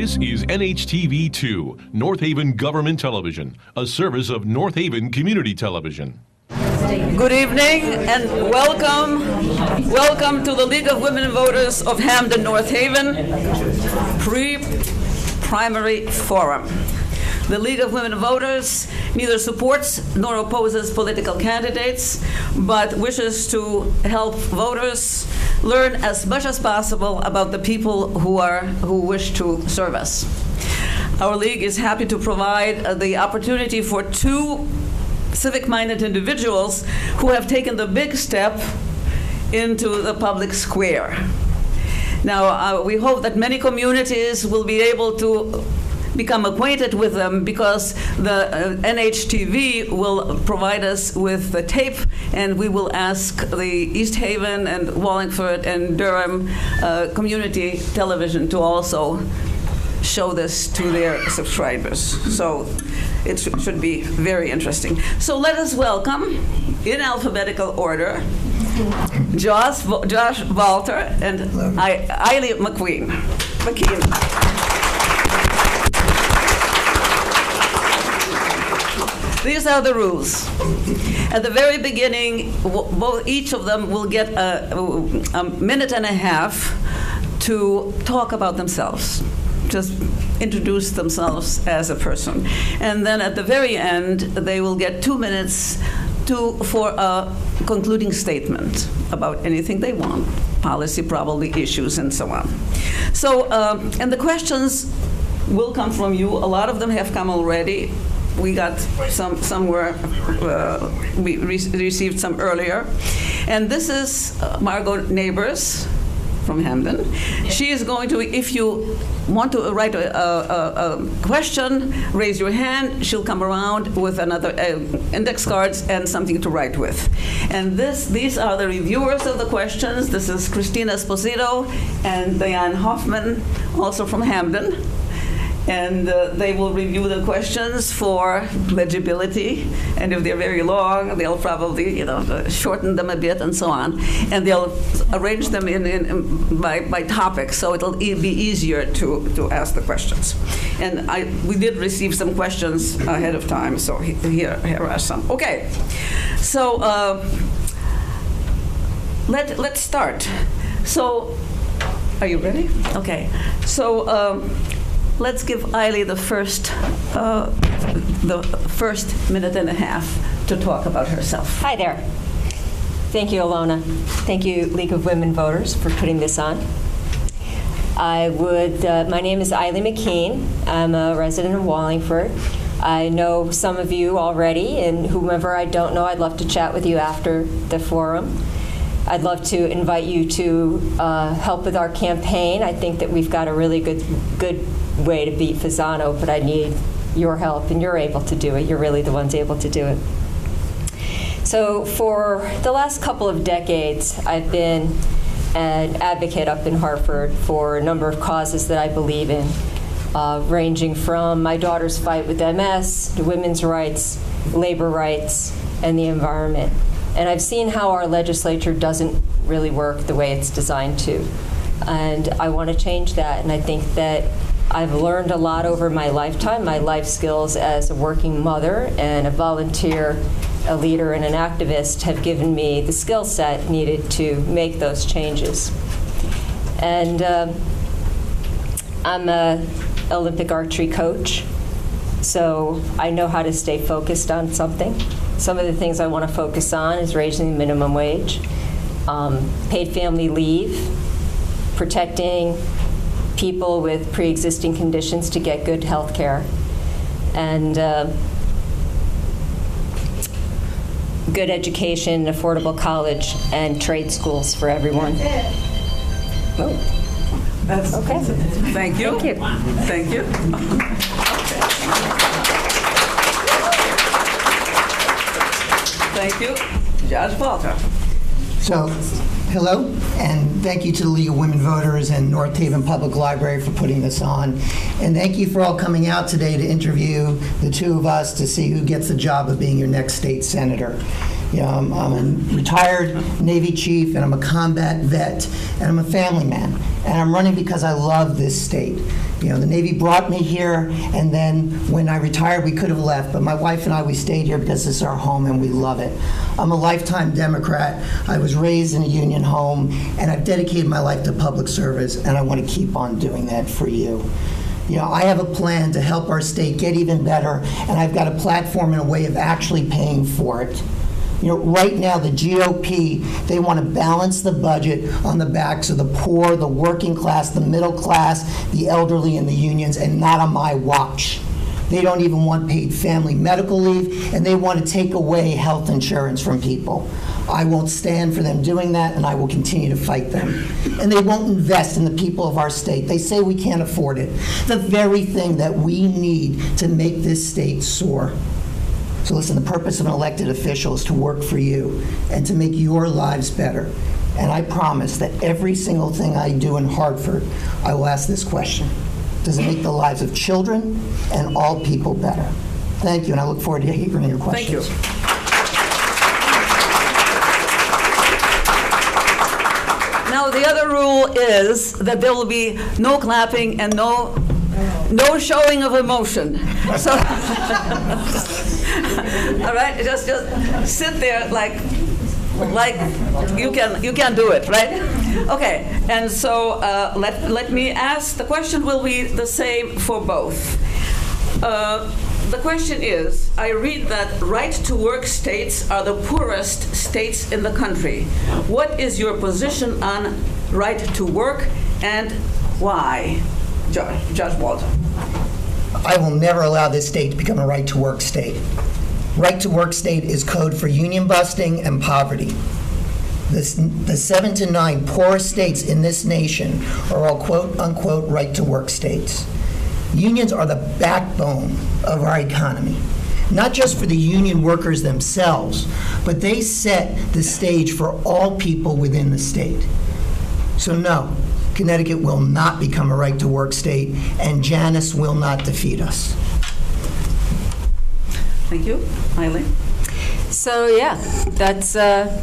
This is NHTV2, North Haven Government Television, a service of North Haven Community Television. Good evening and welcome. Welcome to the League of Women Voters of Hamden, North Haven pre-primary forum. The League of Women Voters neither supports nor opposes political candidates, but wishes to help voters learn as much as possible about the people who wish to serve us. Our league is happy to provide the opportunity for two civic-minded individuals who have taken the big step into the public square. Now, we hope that many communities will be able to become acquainted with them, because the NHTV will provide us with the tape, and we will ask the East Haven and Wallingford and Durham community television to also show this to their subscribers. So it should be very interesting. So let us welcome, in alphabetical order, Josh Walter and Eileen McKeen. These are the rules. At the very beginning, each of them will get a minute and a half to talk about themselves, just introduce themselves as a person. And then at the very end, they will get 2 minutes for a concluding statement about anything they want, policy, probably issues, and so on. So, and the questions will come from you. A lot of them have come already. We got some we received some earlier. And this is Margot Neighbors from Hamden. She is going to, if you want to write a question, raise your hand. She'll come around with another index cards and something to write with. And these are the reviewers of the questions. This is Christina Esposito and Diane Hoffman, also from Hamden. And they will review the questions for legibility, and if they're very long, they'll probably, shorten them a bit and so on. And they'll arrange them by topic, so it'll be easier to ask the questions. And we did receive some questions ahead of time, so here are some. Okay, so let's start. So, are you ready? Okay. So. Let's give Eiley the first minute and a half to talk about herself. Hi there. Thank you, Alona. Thank you, League of Women Voters, for putting this on. My name is Eileen McKeen. I'm a resident of Wallingford. I know some of you already, and whomever I don't know, I'd love to chat with you after the forum. I'd love to invite you to help with our campaign. I think that we've got a really good way to beat Fasano, but I need your help, and you're able to do it. You're really the ones able to do it. So for the last couple of decades, I've been an advocate up in Hartford for a number of causes that I believe in, ranging from my daughter's fight with MS, to women's rights, labor rights, and the environment. And I've seen how our legislature doesn't really work the way it's designed to. And I want to change that. And I think that I've learned a lot over my lifetime. My life skills as a working mother and a volunteer, a leader, and an activist have given me the skill set needed to make those changes. And I'm an Olympic archery coach, so I know how to stay focused on something. Some of the things I want to focus on is raising the minimum wage, paid family leave, protecting people with pre-existing conditions to get good health care, and good education, affordable college, and trade schools for everyone. That's okay. Thank you. Thank you. Thank you. Thank you. Josh Walter. So, hello, and thank you to the League of Women Voters and North Haven Public Library for putting this on. And thank you for all coming out today to interview the two of us to see who gets the job of being your next state senator. You know, I'm a retired Navy chief, and I'm a combat vet, and I'm a family man. And I'm running because I love this state. You know, the Navy brought me here, and then when I retired, we could have left. But my wife and I, we stayed here because this is our home, and we love it. I'm a lifetime Democrat. I was raised in a union home, and I've dedicated my life to public service, and I want to keep on doing that for you. You know, I have a plan to help our state get even better, and I've got a platform and a way of actually paying for it. You know, right now, the GOP, they want to balance the budget on the backs of the poor, the working class, the middle class, the elderly, and the unions, and not on my watch. They don't even want paid family medical leave, and they want to take away health insurance from people. I won't stand for them doing that, and I will continue to fight them. And they won't invest in the people of our state. They say we can't afford it. The very thing that we need to make this state soar. So listen, the purpose of an elected official is to work for you and to make your lives better. And I promise that every single thing I do in Hartford, I will ask this question. Does it make the lives of children and all people better? Thank you, and I look forward to hearing your questions. Thank you. Now, the other rule is that there will be no clapping and no showing of emotion. So, all right, just sit there like you can do it, right? Okay, and so let me ask. The question will be the same for both. The question is, I read that right-to-work states are the poorest states in the country. What is your position on right to work and why? Judge Walter. I will never allow this state to become a right-to-work state. Right-to-work state is code for union busting and poverty. The 7 to 9 poorest states in this nation are all quote-unquote right-to-work states. Unions are the backbone of our economy, not just for the union workers themselves, but they set the stage for all people within the state. So no, Connecticut will not become a right-to-work state, and Janice will not defeat us. Thank you. Eileen? So yeah, that's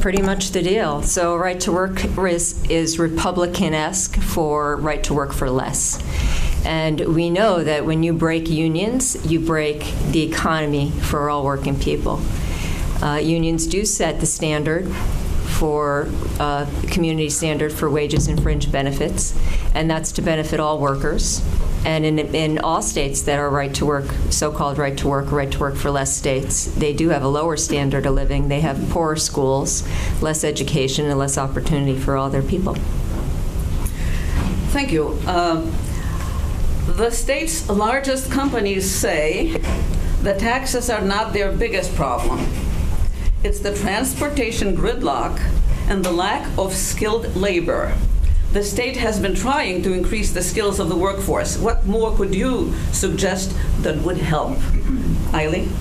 pretty much the deal. So right to work is Republican-esque for right to work for less. And we know that when you break unions, you break the economy for all working people. Unions do set the standard for community standard for wages and fringe benefits, and that's to benefit all workers. And in all states that are right to work, so-called right to work for less states, they do have a lower standard of living. They have poorer schools, less education, and less opportunity for all their people. Thank you. The state's largest companies say the taxes are not their biggest problem. It's the transportation gridlock and the lack of skilled labor. The state has been trying to increase the skills of the workforce. What more could you suggest that would help? Eileen,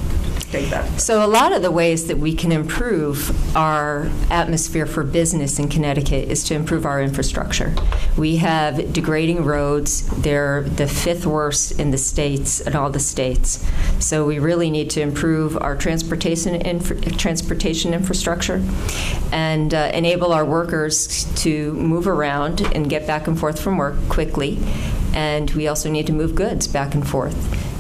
take that. So a lot of the ways that we can improve our atmosphere for business in Connecticut is to improve our infrastructure. We have degrading roads. They're the 5th worst in the states, in all the states. So we really need to improve our transportation infrastructure and enable our workers to move around and get back and forth from work quickly. And we also need to move goods back and forth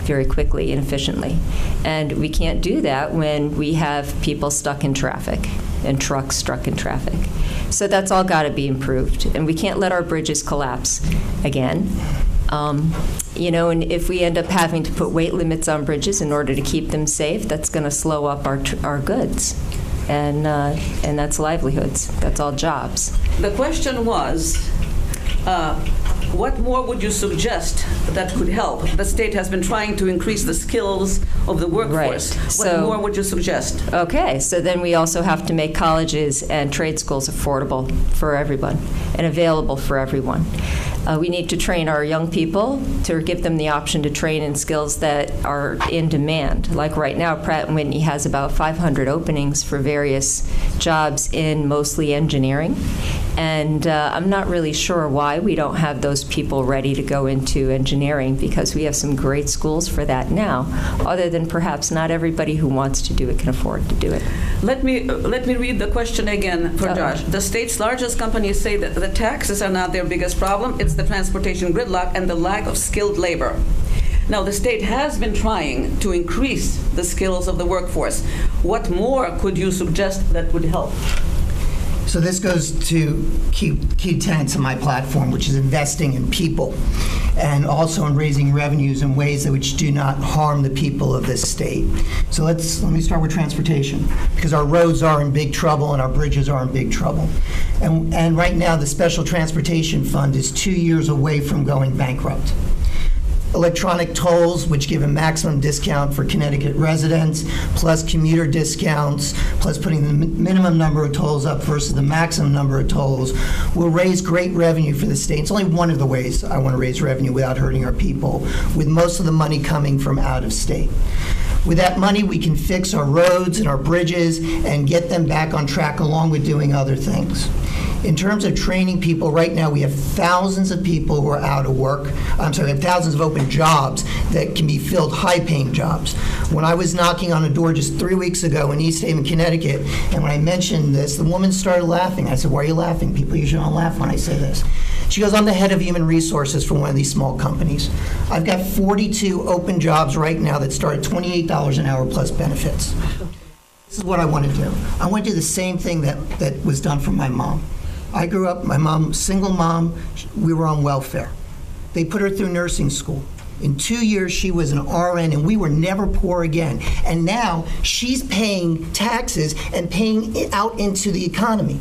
very quickly and efficiently. And we can't do that when we have people stuck in traffic and trucks stuck in traffic. So that's all got to be improved. And we can't let our bridges collapse again. You know, and if we end up having to put weight limits on bridges in order to keep them safe, that's going to slow up our goods. And that's livelihoods. That's all jobs. The question was, what more would you suggest that could help? The state has been trying to increase the skills of the workforce. Right. What more would you suggest? Okay, so then we also have to make colleges and trade schools affordable for everyone and available for everyone. We need to train our young people to give them the option to train in skills that are in demand. Like right now, Pratt & Whitney has about 500 openings for various jobs in mostly engineering. And I'm not really sure why we don't have those people ready to go into engineering, because we have some great schools for that now, other than perhaps not everybody who wants to do it can afford to do it. Let me read the question again for Josh. The state's largest companies say that the taxes are not their biggest problem. It's the transportation gridlock and the lack of skilled labor. Now, the state has been trying to increase the skills of the workforce. What more could you suggest that would help? So this goes to key tenets of my platform, which is investing in people and also in raising revenues in ways that which do not harm the people of this state. So let me start with transportation, because our roads are in big trouble and our bridges are in big trouble. And right now, the Special Transportation Fund is 2 years away from going bankrupt. Electronic tolls, which give a maximum discount for Connecticut residents, plus commuter discounts, plus putting the minimum number of tolls up versus the maximum number of tolls, will raise great revenue for the state. It's only one of the ways I want to raise revenue without hurting our people, with most of the money coming from out of state. With that money, we can fix our roads and our bridges and get them back on track, along with doing other things. In terms of training people, right now we have thousands of people who are out of work. We have thousands of open jobs that can be filled, high-paying jobs. When I was knocking on a door just 3 weeks ago in East Haven, Connecticut, and when I mentioned this, the woman started laughing. I said, "Why are you laughing? People usually don't laugh when I say this." She goes, "I'm the head of human resources for one of these small companies. I've got 42 open jobs right now that start at $28 an hour plus benefits." This is what I want to do. I want to do the same thing that was done for my mom. I grew up, my mom, single mom, we were on welfare. They put her through nursing school. In 2 years, she was an RN, and we were never poor again. And now she's paying taxes and paying it out into the economy.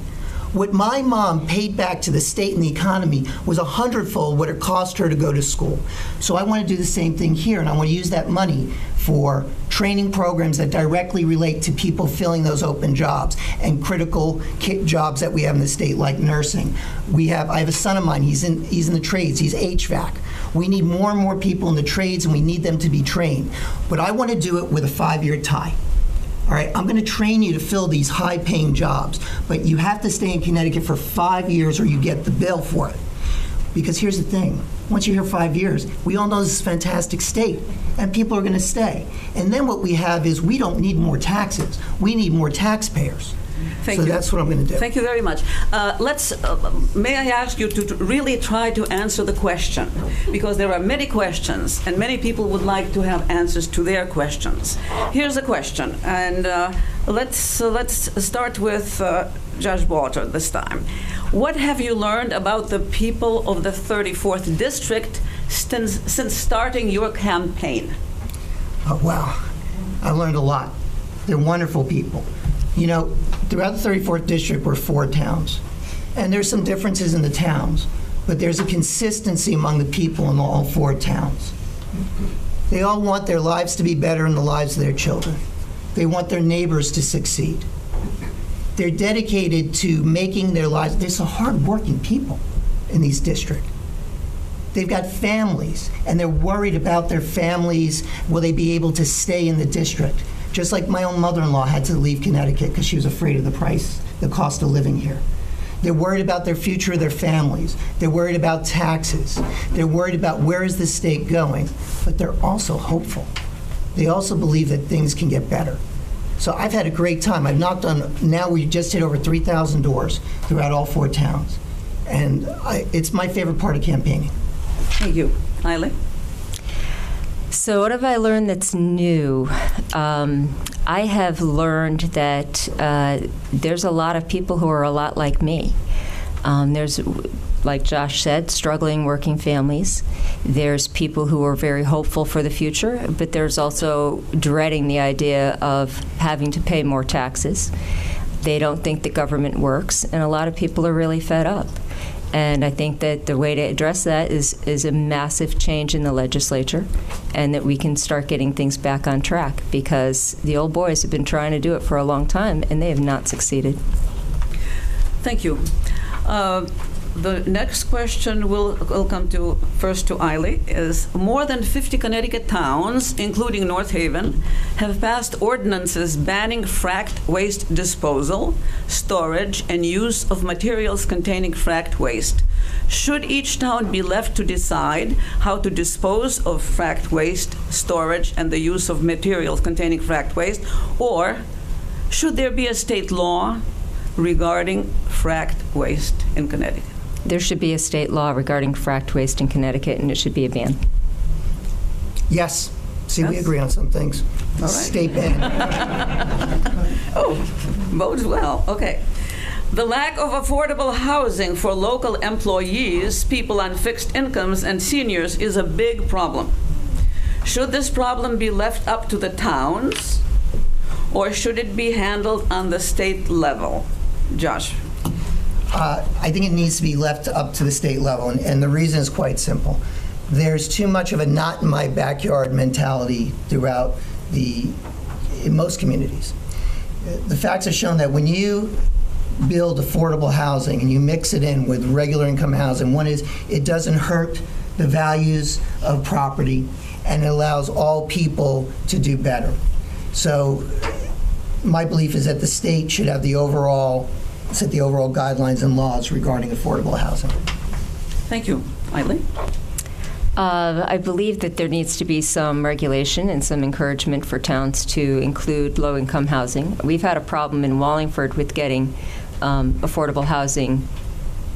What my mom paid back to the state and the economy was 100-fold what it cost her to go to school. So I want to do the same thing here, and I want to use that money for training programs that directly relate to people filling those open jobs and critical jobs that we have in the state, like nursing. I have a son of mine, he's in the trades, he's HVAC. We need more and more people in the trades, and we need them to be trained. But I want to do it with a 5-year tie. All right, I'm going to train you to fill these high-paying jobs, but you have to stay in Connecticut for 5 years or you get the bill for it. Because here's the thing, once you're here 5 years, we all know this is a fantastic state, and people are going to stay. And then what we have is we don't need more taxes, we need more taxpayers. Thank you. That's what I'm going to do. Thank you very much. May I ask you to really try to answer the question, because there are many questions, and many people would like to have answers to their questions. Here's a question, and let's start with Judge Walter this time. What have you learned about the people of the 34th District since starting your campaign? Oh, wow. I learned a lot. They're wonderful people. You know, throughout the 34th District, we're 4 towns. And there's some differences in the towns, but there's a consistency among the people in all 4 towns. They all want their lives to be better than the lives of their children. They want their neighbors to succeed. They're dedicated to making their lives, there's some hard-working people in these districts. They've got families, and they're worried about their families. Will they be able to stay in the district? Just like my own mother-in-law had to leave Connecticut because she was afraid of the cost of living here. They're worried about their future of their families. They're worried about taxes. They're worried about where is the state going, but they're also hopeful. They also believe that things can get better. So I've had a great time. I've knocked on, now we just hit over 3,000 doors throughout all 4 towns. And it's my favorite part of campaigning. Thank you. Eileen? So what have I learned that's new? I have learned that there's a lot of people who are a lot like me. There's, like Josh said, struggling working families. There's people who are very hopeful for the future, but there's also dreading the idea of having to pay more taxes. They don't think the government works, and a lot of people are really fed up. And I think that the way to address that is a massive change in the legislature, and that we can start getting things back on track, because the old boys have been trying to do it for a long time, and they have not succeeded. Thank you. The next question will come to first to Eiley. Is more than 50 Connecticut towns, including North Haven, have passed ordinances banning fracked waste disposal, storage, and use of materials containing fracked waste. Should each town be left to decide how to dispose of fracked waste, storage, and the use of materials containing fracked waste, or should there be a state law regarding fracked waste in Connecticut? There should be a state law regarding fracked waste in Connecticut, and it should be a ban. Yes. See, we Yes. agree on some things. All right. State ban. Oh, bodes well. Okay. The lack of affordable housing for local employees, people on fixed incomes, and seniors is a big problem. Should this problem be left up to the towns, or should it be handled on the state level? Josh? I think it needs to be left up to the state level, and the reason is quite simple. There's too much of a not in my backyard mentality throughout in most communities. The facts have shown that when you build affordable housing and you mix it in with regular income housing, one is it doesn't hurt the values of property, and it allows all people to do better. So my belief is that the state should have set the overall guidelines and laws regarding affordable housing. Thank you. Eiley? I believe that there needs to be some regulation and some encouragement for towns to include low-income housing. We've had a problem in Wallingford with getting affordable housing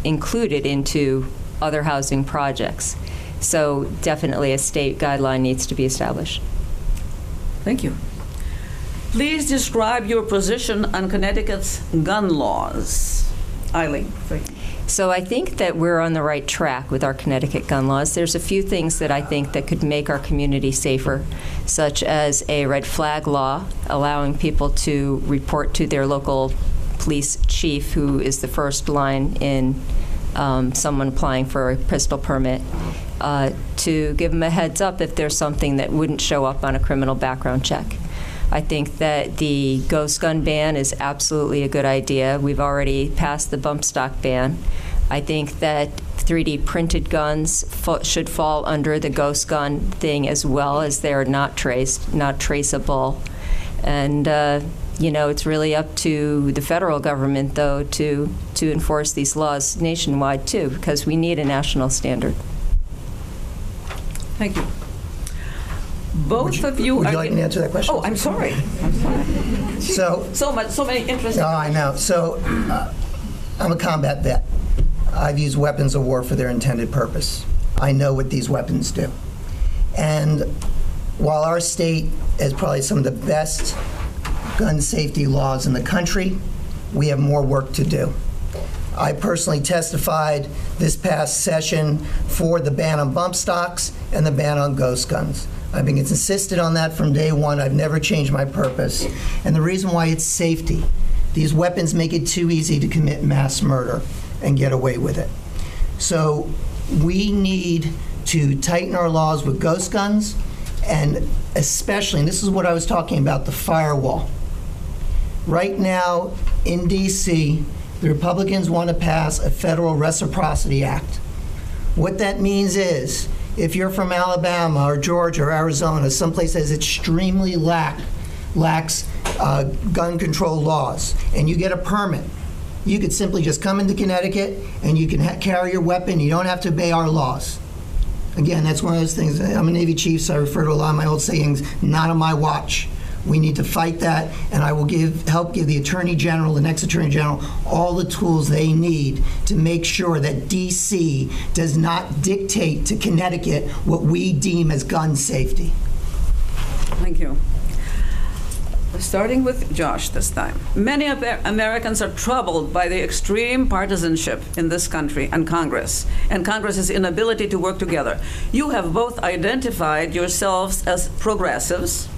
included into other housing projects. So definitely a state guideline needs to be established. Thank you. Please describe your position on Connecticut's gun laws. Eiley? So I think that we're on the right track with our Connecticut gun laws. There's a few things that I think that could make our community safer, such as a red flag law, allowing people to report to their local police chief, who is the first line in someone applying for a pistol permit, to give them a heads up if there's something that wouldn't show up on a criminal background check. I think that the ghost gun ban is absolutely a good idea. We've already passed the bump stock ban. I think that 3D printed guns should fall under the ghost gun thing as well, as they're not traced, not traceable. And it's really up to the federal government, though, to enforce these laws nationwide, too, because we need a national standard. Thank you. Both of you Would are... you like me to answer that question? Oh, I'm sorry. So many interesting... Oh, I know. So I'm a combat vet. I've used weapons of war for their intended purpose. I know what these weapons do. And while our state has probably some of the best gun safety laws in the country, we have more work to do. I personally testified this past session for the ban on bump stocks and the ban on ghost guns. I've been insisted on that from day one. I've never changed my purpose. And the reason why it's safety. These weapons make it too easy to commit mass murder and get away with it. So we need to tighten our laws with ghost guns, and especially, and this is what I was talking about, the firewall. Right now in D.C., the Republicans want to pass a federal reciprocity act. What that means is, if you're from Alabama or Georgia or Arizona, someplace that is extremely lax gun control laws, and you get a permit, you could simply just come into Connecticut and you can carry your weapon. You don't have to obey our laws. Again, that's one of those things. I'm a Navy chief, so I refer to a lot of my old sayings, not on my watch. We need to fight that, and I will help give the Attorney General, the next Attorney General, all the tools they need to make sure that D.C. does not dictate to Connecticut what we deem as gun safety. Thank you. Starting with Josh this time. Many Americans are troubled by the extreme partisanship in this country and Congress's inability to work together. You have both identified yourselves as progressives.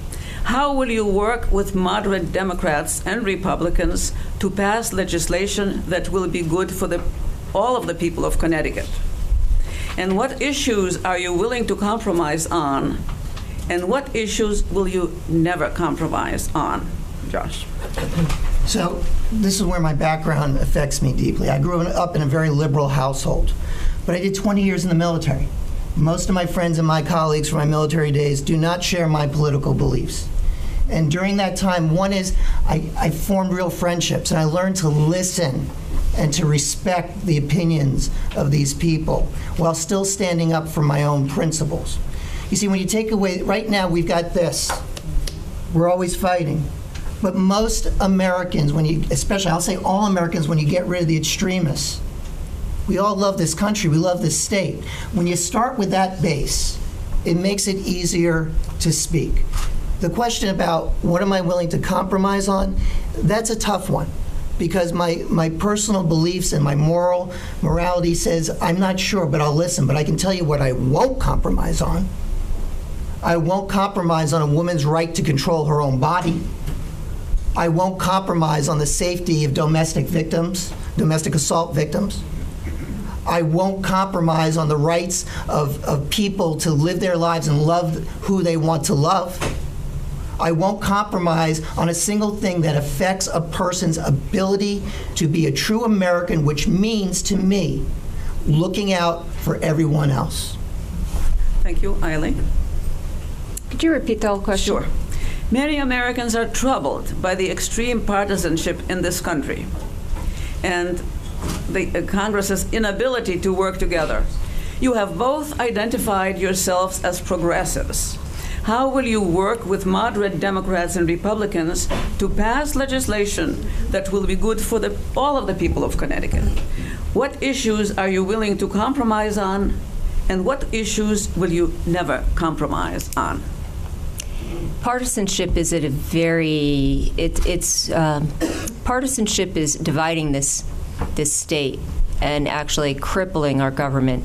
How will you work with moderate Democrats and Republicans to pass legislation that will be good for all of the people of Connecticut? And what issues are you willing to compromise on? And what issues will you never compromise on? Josh. So this is where my background affects me deeply. I grew up in a very liberal household, but I did 20 years in the military. Most of my friends and my colleagues from my military days do not share my political beliefs. And during that time, one is I formed real friendships, and I learned to listen and to respect the opinions of these people while still standing up for my own principles. You see, when you take away, right now we've got this. We're always fighting. But most Americans, especially I'll say all Americans, when you get rid of the extremists, we all love this country, we love this state. When you start with that base, it makes it easier to speak. The question about what am I willing to compromise on, that's a tough one. Because my personal beliefs and my morality says, I'm not sure, but I'll listen. But I can tell you what I won't compromise on. I won't compromise on a woman's right to control her own body. I won't compromise on the safety of domestic assault victims. I won't compromise on the rights of people to live their lives and love who they want to love. I won't compromise on a single thing that affects a person's ability to be a true American, which means to me, looking out for everyone else. Thank you, Eileen. Could you repeat the whole question? Sure. Many Americans are troubled by the extreme partisanship in this country and the Congress's inability to work together. You have both identified yourselves as progressives. How will you work with moderate Democrats and Republicans to pass legislation that will be good for all of the people of Connecticut? What issues are you willing to compromise on, and what issues will you never compromise on? Partisanship is at a very, partisanship is dividing this state and actually crippling our government.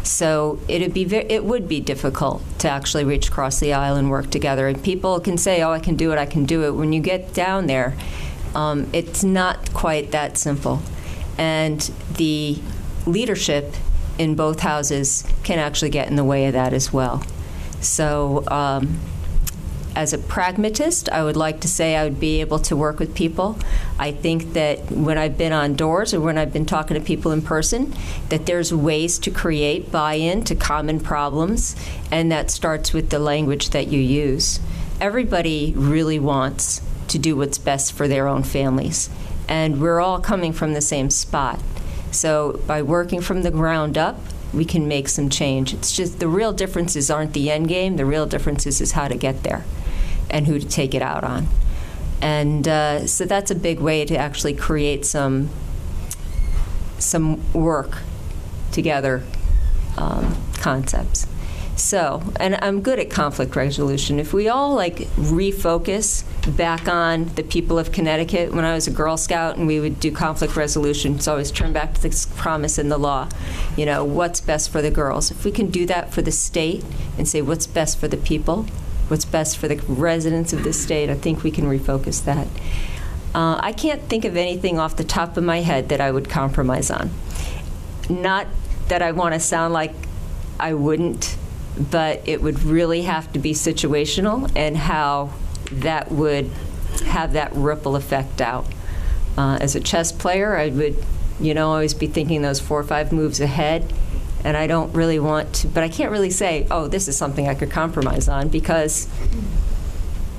So it would be difficult to actually reach across the aisle and work together. And people can say, oh, I can do it. When you get down there, it's not quite that simple. And the leadership in both houses can actually get in the way of that as well. So as a pragmatist, I would like to say I would be able to work with people. I think that when I've been on doors or when I've been talking to people in person, that there's ways to create buy-in to common problems, and that starts with the language that you use. Everybody really wants to do what's best for their own families, and we're all coming from the same spot. So by working from the ground up, we can make some change. It's just the real differences aren't the end game. The real differences is how to get there and who to take it out on. And so that's a big way to actually create some work together concepts. So, and I'm good at conflict resolution. If we all refocus back on the people of Connecticut, when I was a Girl Scout and we would do conflict resolution, it's always turn back to this promise in the law, what's best for the girls. If we can do that for the state and say what's best for the people, what's best for the residents of this state, I think we can refocus that. I can't think of anything off the top of my head that I would compromise on. Not that I want to sound like I wouldn't, but it would really have to be situational and how that would have that ripple effect out. As a chess player, I would, always be thinking those 4 or 5 moves ahead, and I don't really want to, but I can't really say, oh, this is something I could compromise on, because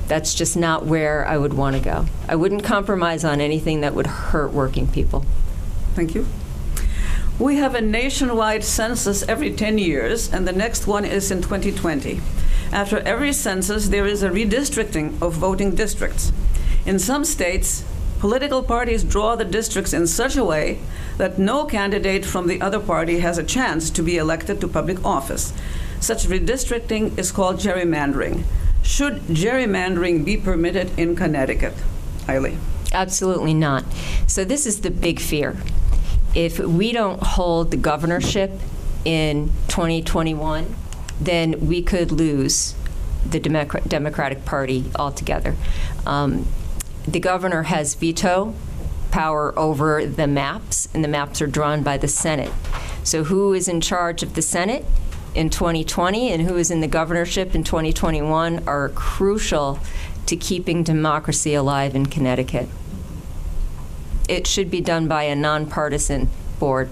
that's just not where I would want to go. I wouldn't compromise on anything that would hurt working people. Thank you. We have a nationwide census every 10 years, and the next one is in 2020. After every census, there is a redistricting of voting districts. In some states, political parties draw the districts in such a way that no candidate from the other party has a chance to be elected to public office. Such redistricting is called gerrymandering. Should gerrymandering be permitted in Connecticut? Eileen. Absolutely not. So this is the big fear. If we don't hold the governorship in 2021, then we could lose the Democratic Party altogether. The governor has veto power over the maps, and the maps are drawn by the Senate. So who is in charge of the Senate in 2020 and who is in the governorship in 2021 are crucial to keeping democracy alive in Connecticut. it should be done by a nonpartisan board.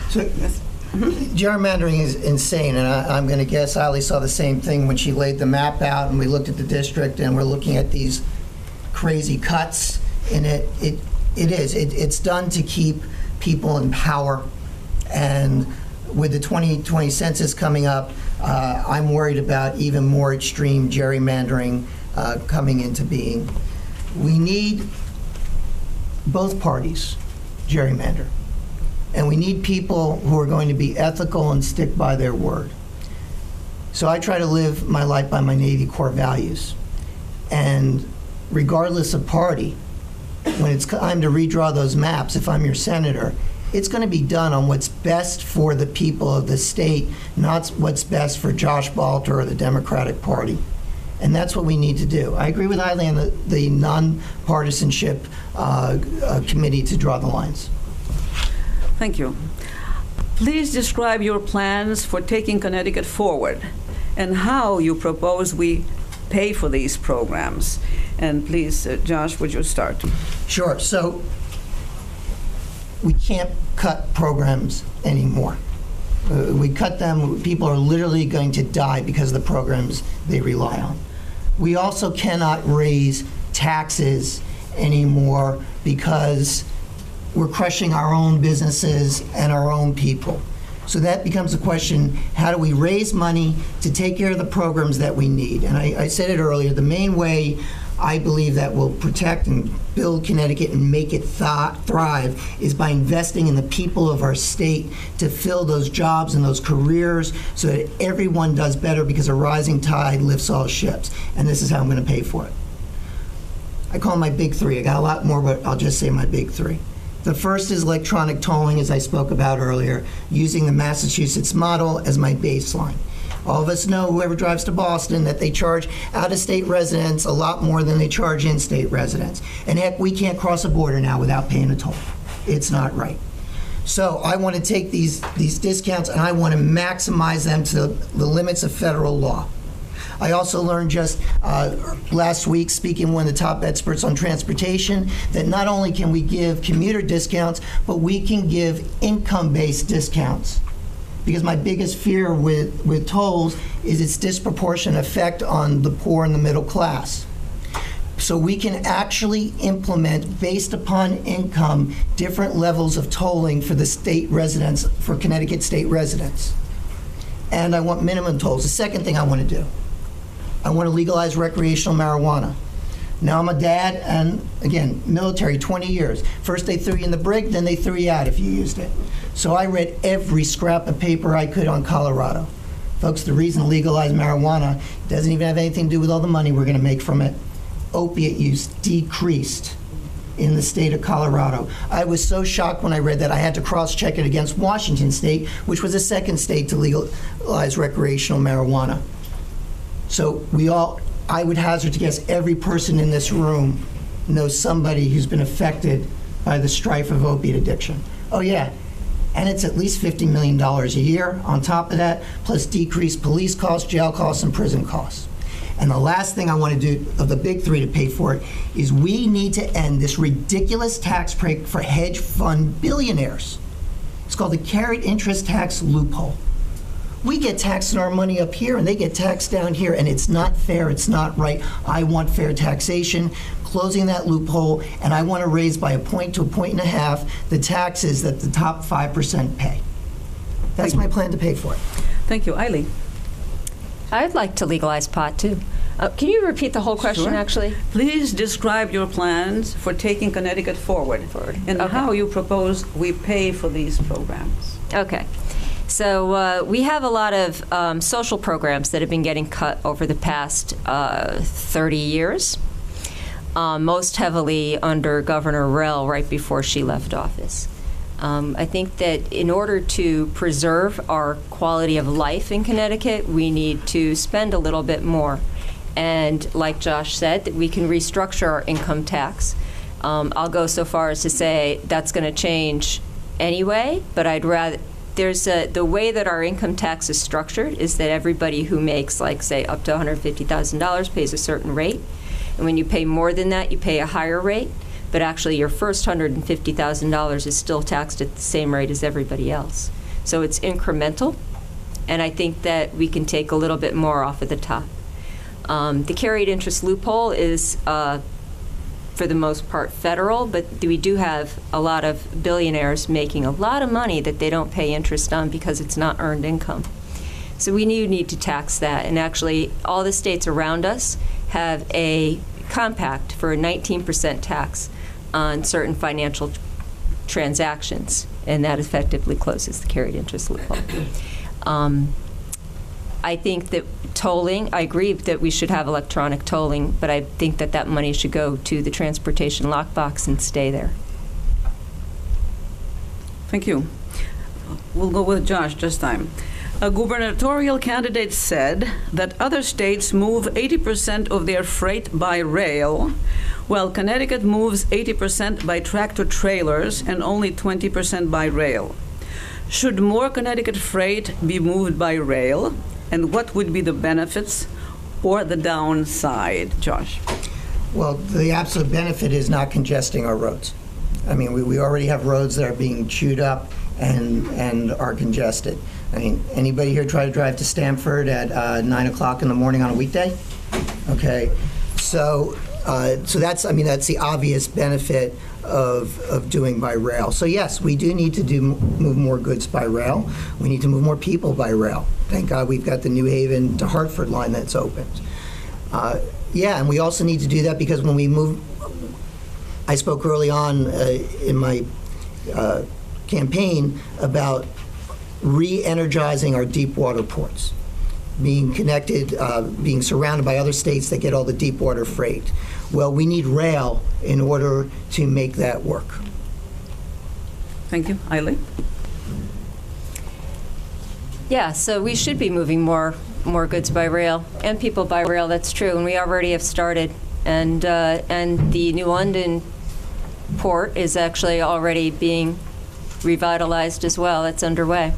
So, gerrymandering is insane, and I'm going to guess Eileen saw the same thing when she laid the map out, and we looked at the district, and we're looking at these crazy cuts in it. It's done to keep people in power, and with the 2020 census coming up, I'm worried about even more extreme gerrymandering coming into being. We need both parties gerrymander. And we need people who are going to be ethical and stick by their word. So I try to live my life by my Navy core values. And regardless of party, when it's time to redraw those maps, if I'm your senator, it's going to be done on what's best for the people of the state, not what's best for Josh Balter or the Democratic Party. And that's what we need to do. I agree with Eileen, the nonpartisanship committee to draw the lines. Thank you. Please describe your plans for taking Connecticut forward and how you propose we pay for these programs. And please, Josh, would you start? Sure. So we can't cut programs anymore. We cut them, people are literally going to die because of the programs they rely on. We also cannot raise taxes anymore because we're crushing our own businesses and our own people. So that becomes a question, how do we raise money to take care of the programs that we need? And I said it earlier, the main way I believe that will protect and build Connecticut and make it thrive is by investing in the people of our state to fill those jobs and those careers so that everyone does better, because a rising tide lifts all ships. And this is how I'm going to pay for it. I call them my big three. I got a lot more, but I'll just say my big three. The first is electronic tolling, as I spoke about earlier, using the Massachusetts model as my baseline. All of us know, whoever drives to Boston, that they charge out-of-state residents a lot more than they charge in-state residents. And heck, we can't cross a border now without paying a toll. It's not right. So I want to take these discounts and I want to maximize them to the limits of federal law. I also learned just last week, speaking with one of the top experts on transportation, that not only can we give commuter discounts, but we can give income-based discounts. Because my biggest fear with tolls is its disproportionate effect on the poor and the middle class. So we can actually implement, based upon income, different levels of tolling for the state residents, for Connecticut state residents. And I want minimum tolls. The second thing I want to do, I want to legalize recreational marijuana. Now I'm a dad, and again, military, 20 years. First they threw you in the brig, then they threw you out if you used it. So I read every scrap of paper I could on Colorado. Folks, the reason to legalize marijuana doesn't even have anything to do with all the money we're going to make from it. Opiate use decreased in the state of Colorado. I was so shocked when I read that I had to cross-check it against Washington State, which was the second state to legalize recreational marijuana. So I would hazard to guess every person in this room knows somebody who's been affected by the strife of opiate addiction. Oh yeah, and it's at least $50 million a year on top of that, plus decreased police costs, jail costs, and prison costs. And the last thing I want to do, of the big three to pay for it, is we need to end this ridiculous tax break for hedge fund billionaires. It's called the carried interest tax loophole. We get taxed on our money up here, and they get taxed down here, and it's not fair, it's not right. I want fair taxation, closing that loophole, and I want to raise by 1 point to 1.5 points the taxes that the top 5% pay. That's my plan to pay for it. Thank you. Eileen? I'd like to legalize pot, too. Can you repeat the whole question, Sure. actually? Please describe your plans for taking Connecticut forward and Okay. how you propose we pay for these programs. Okay. So we have a lot of social programs that have been getting cut over the past 30 years, most heavily under Governor Rell right before she left office. I think that in order to preserve our quality of life in Connecticut, we need to spend a little bit more. And like Josh said, that we can restructure our income tax. I'll go so far as to say that's going to change anyway, but I'd rather... the way that our income tax is structured is that everybody who makes, like, say, up to $150,000 pays a certain rate, And when you pay more than that, you pay a higher rate, but actually your first $150,000 is still taxed at the same rate as everybody else. So it's incremental, and I think that we can take a little bit more off at the top. The carried interest loophole is, for the most part, federal, but we do have a lot of billionaires making a lot of money that they don't pay interest on because it's not earned income. So we need to tax that, and actually all the states around us have a compact for a 19% tax on certain financial transactions, and that effectively closes the carried interest loophole. I think that tolling, I agree that we should have electronic tolling, but I think that that money should go to the transportation lockbox and stay there. Thank you. We'll go with Josh this time. A gubernatorial candidate said that other states move 80% of their freight by rail, while Connecticut moves 80% by tractor trailers and only 20% by rail. Should more Connecticut freight be moved by rail? And what would be the benefits or the downside, Josh? Well, the absolute benefit is not congesting our roads. I mean, we already have roads that are being chewed up and are congested. I mean, anybody here try to drive to Stamford at 9 o'clock in the morning on a weekday? Okay, so that's, I mean, that's the obvious benefit of doing by rail. So yes, we do need to move more goods by rail. We need to move more people by rail. Thank God we've got the New Haven to Hartford line that's opened. Yeah, and we also need to do that because when we move, I spoke early on in my campaign about re-energizing our deep water ports, being connected, being surrounded by other states that get all the deep water freight. Well, we need rail in order to make that work. Thank you. Eileen? Yeah, so we should be moving more goods by rail and people by rail. That's true, and we already have started. And the New London port is actually already being revitalized as well. It's underway.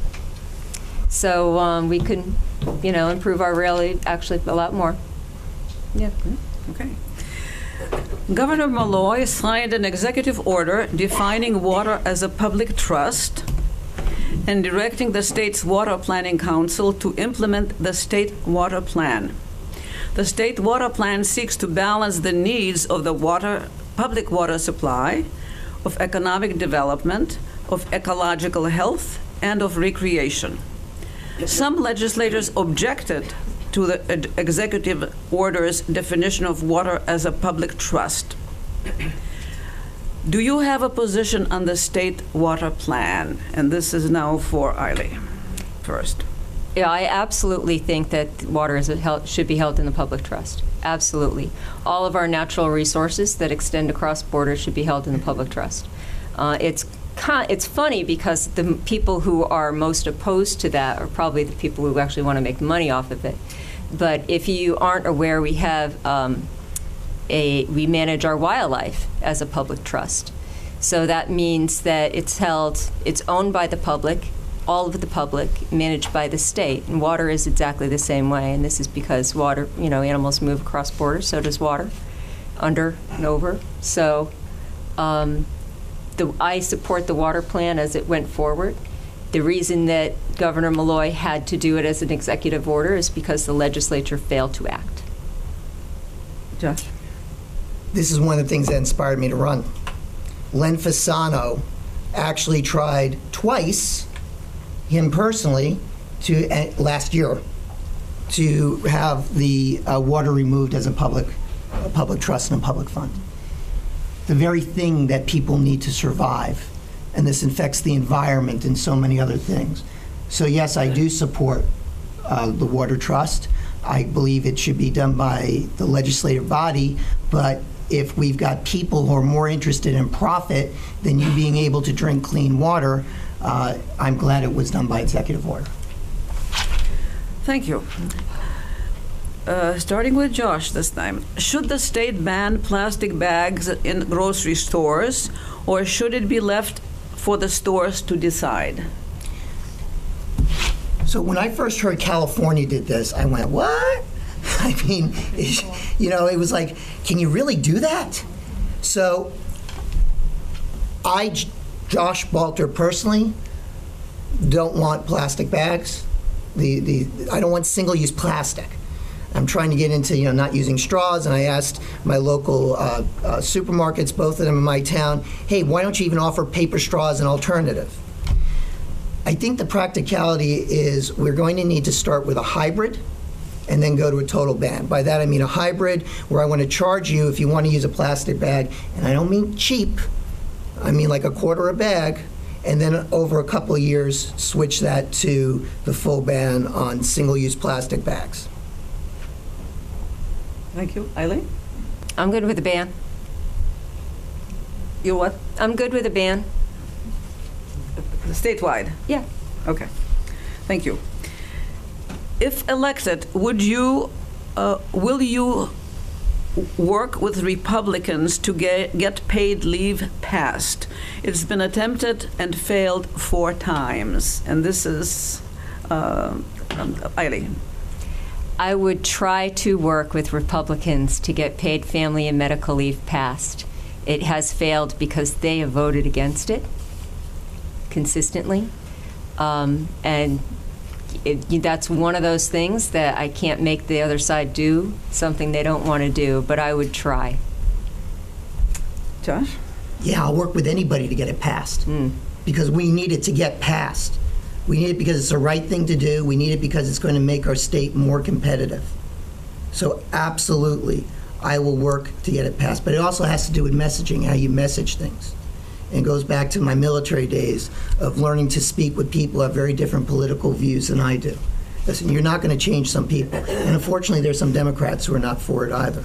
So we can, improve our rail actually a lot more. Yeah. Okay. Governor Malloy signed an executive order defining water as a public trust and directing the state's Water Planning Council to implement the state water plan. The state water plan seeks to balance the needs of the public water supply, of economic development, of ecological health, and of recreation. Some legislators objected to the executive order's definition of water as a public trust. Do you have a position on the state water plan? And this is now for Eileen first. Yeah, I absolutely think that water should be held in the public trust. Absolutely. All of our natural resources that extend across borders should be held in the public trust. It's funny because the people who are most opposed to that are probably the people who actually want to make money off of it. But if you aren't aware, we have we manage our wildlife as a public trust. So that means that it's owned by the public, all of the public, managed by the state. And water is exactly the same way. And this is because water, animals move across borders, so does water, under and over. So I support the water plan as it went forward. The reason that Governor Malloy had to do it as an executive order is because the legislature failed to act. Josh? This is one of the things that inspired me to run. Len Fasano actually tried twice, him personally, last year, to have the water removed as a public trust and a public fund. The very thing that people need to survive. And this affects the environment and so many other things. So yes, I do support the water trust. I believe it should be done by the legislative body, but if we've got people who are more interested in profit than you being able to drink clean water, I'm glad it was done by executive order. Thank you. Starting with Josh this time. Should the state ban plastic bags in grocery stores, or should it be left for the stores to decide? So when I first heard California did this, I went, what? I mean, it was like, can you really do that? So Josh Balter personally, don't want plastic bags. I don't want single-use plastic. I'm trying to get into, not using straws, and I asked my local supermarkets, both of them in my town, hey, why don't you even offer paper straws an alternative? I think the practicality is we're going to need to start with a hybrid and then go to a total ban. By that I mean a hybrid where I want to charge you if you want to use a plastic bag, and I don't mean cheap, I mean like $0.25 a bag, and then over a couple of years switch that to the full ban on single-use plastic bags. Thank you. Eileen? I'm good with a ban. You what? I'm good with a ban. Statewide? Yeah. Okay. Thank you. If elected, will you work with Republicans to get paid leave passed? It's been attempted and failed 4 times. And this is Eileen. I would try to work with Republicans to get paid family and medical leave passed. It has failed because they have voted against it consistently. And that's one of those things that I can't make the other side do something they don't want to do, but I would try. Josh? Yeah, I'll work with anybody to get it passed because we need it to get passed. We need it because it's the right thing to do. We need it because it's going to make our state more competitive. So absolutely, I will work to get it passed. But it also has to do with messaging, how you message things. And it goes back to my military days of learning to speak with people who have very different political views than I do. Listen, you're not going to change some people. And unfortunately, there's some Democrats who are not for it either.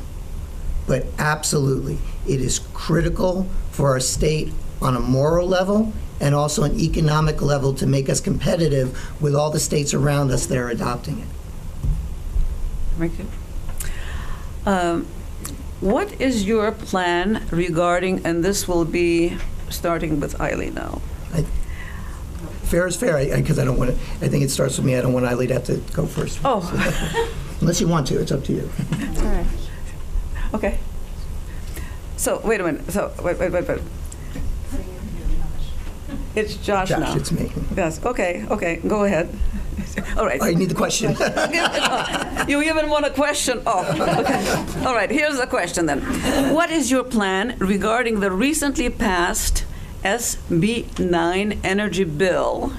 But absolutely, it is critical for our state on a moral level and also an economic level to make us competitive with all the states around us that are adopting it. Thank you. What is your plan regarding, and this will be starting with Eileen now. Fair is fair, because I don't want to, I think it starts with me. I don't want Eileen to have to go first. Oh. Unless you want to, it's up to you. All right. Okay. So, wait a minute. So, wait. It's Josh now. Josh, it's me. Yes, okay, go ahead. All right. I need the question. You even want a question? Oh, okay. All right, here's the question then. What is your plan regarding the recently passed SB 9 energy bill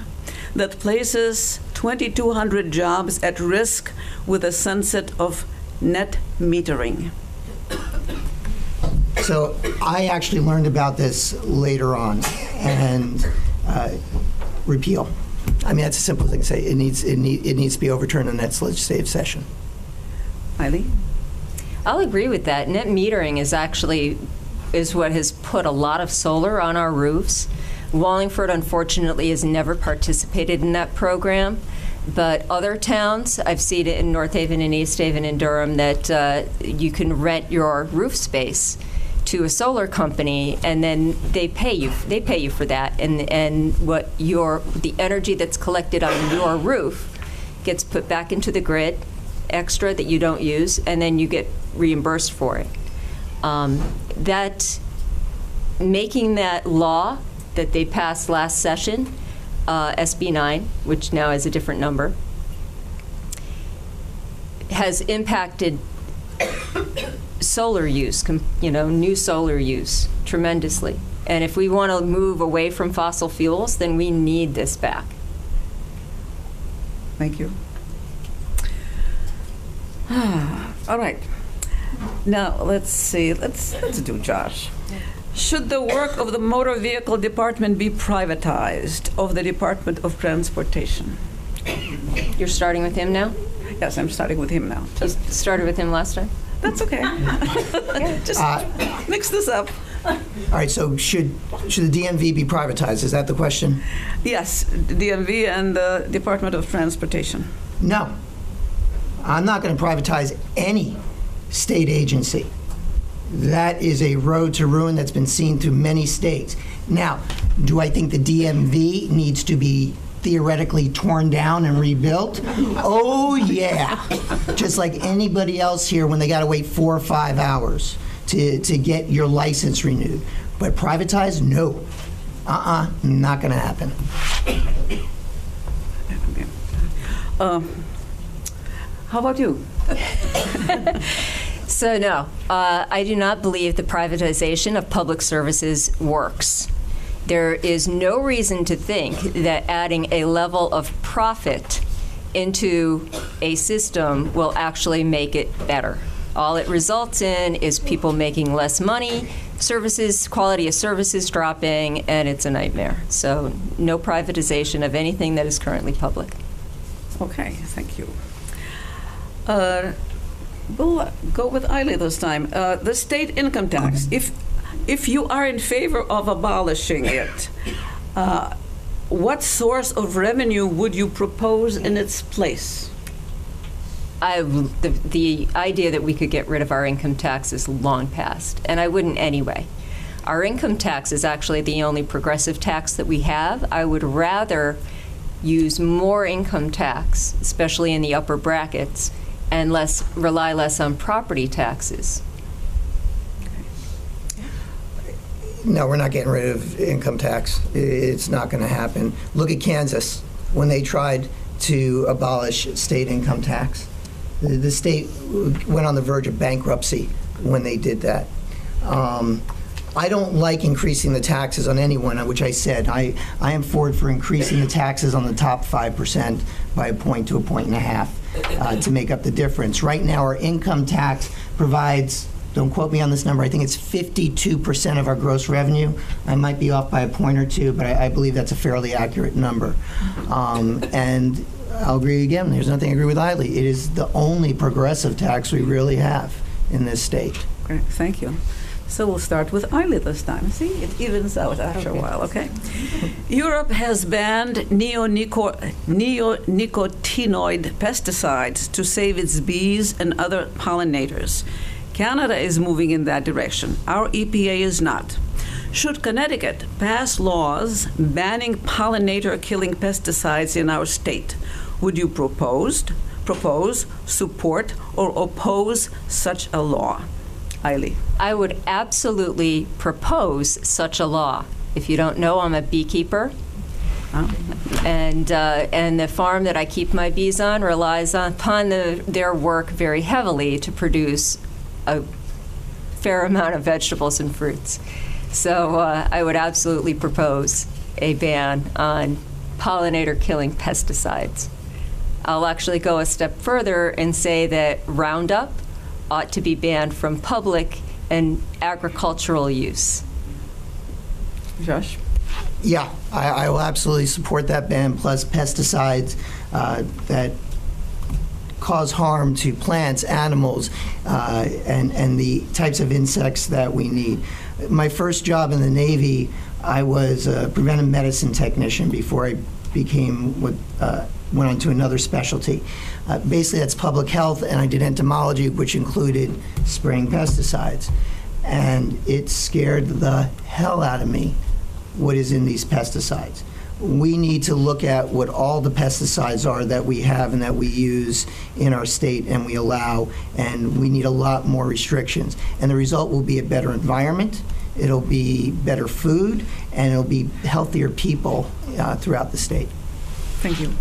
that places 2,200 jobs at risk with the sunset of net metering? So I actually learned about this later on, and repeal. I mean, that's a simple thing to say. It needs to be overturned in that legislative session. Eileen? I'll agree with that. Net metering is what has put a lot of solar on our roofs. Wallingford, unfortunately, has never participated in that program. But other towns, I've seen it in North Haven and East Haven and Durham, that you can rent your roof space to a solar company, and then they pay you for that, and the energy that's collected on your roof gets put back into the grid, extra that you don't use, and then you get reimbursed for it. Making that law that they passed last session, SB 9, which now has a different number, has impacted solar use, new solar use tremendously. And if we want to move away from fossil fuels, then we need this back. Thank you. All right. Now, let's see. Let's do Josh. Should the work of the motor vehicle department be privatized of the Department of Transportation? You're starting with him now? Yes, I'm starting with him now. You started with him last time? That's okay. Just mix this up. All right, so should the DMV be privatized? Is that the question? Yes, DMV and the Department of Transportation. No. I'm not going to privatize any state agency. That is a road to ruin that's been seen through many states. Now, do I think the DMV needs to be theoretically torn down and rebuilt? Oh, yeah. Just like anybody else here when they got to wait 4 or 5 hours to get your license renewed. But privatized? No. Not going to happen. How about you? So no, I do not believe the privatization of public services works. There is no reason to think that adding a level of profit into a system will actually make it better. All it results in is people making less money, services, quality of services dropping, and it's a nightmare. So no privatization of anything that is currently public. Okay, thank you. We'll go with Eiley this time. The state income tax, if you are in favor of abolishing it, what source of revenue would you propose in its place? The idea that we could get rid of our income tax is long past, and I wouldn't anyway. Our income tax is actually the only progressive tax that we have. I would rather use more income tax, especially in the upper brackets, and rely less on property taxes. No, we're not getting rid of income tax. It's not going to happen. Look at Kansas when they tried to abolish state income tax. The state went on the verge of bankruptcy when they did that. I don't like increasing the taxes on anyone, which I said. I am for increasing the taxes on the top 5% by a point to a point and a half to make up the difference. Right now, our income tax provides, don't quote me on this number, I think it's 52% of our gross revenue. I might be off by a point or two, but I believe that's a fairly accurate number. And I'll agree again, there's nothing I agree with Eiley. It is the only progressive tax we really have in this state. Great, thank you. So we'll start with Eiley this time. See, it evens out after a while, okay? Europe has banned neonicotinoid pesticides to save its bees and other pollinators. Canada is moving in that direction. Our EPA is not. Should Connecticut pass laws banning pollinator-killing pesticides in our state, would you propose, support, or oppose such a law? Eiley. I would absolutely propose such a law. If you don't know, I'm a beekeeper. Oh. And the farm that I keep my bees on relies upon their work very heavily to produce a fair amount of vegetables and fruits. So I would absolutely propose a ban on pollinator-killing pesticides. I'll actually go a step further and say that Roundup ought to be banned from public and agricultural use. Josh? Yeah, I will absolutely support that ban, plus pesticides that cause harm to plants, animals, and the types of insects that we need. My first job in the Navy, I was a preventive medicine technician before I went on to another specialty. Basically, that's public health, and I did entomology, which included spraying pesticides. And it scared the hell out of me, what is in these pesticides. We need to look at what all the pesticides are that we have and that we use in our state and we allow, and we need a lot more restrictions. And the result will be a better environment, it'll be better food, and it'll be healthier people throughout the state. Thank you.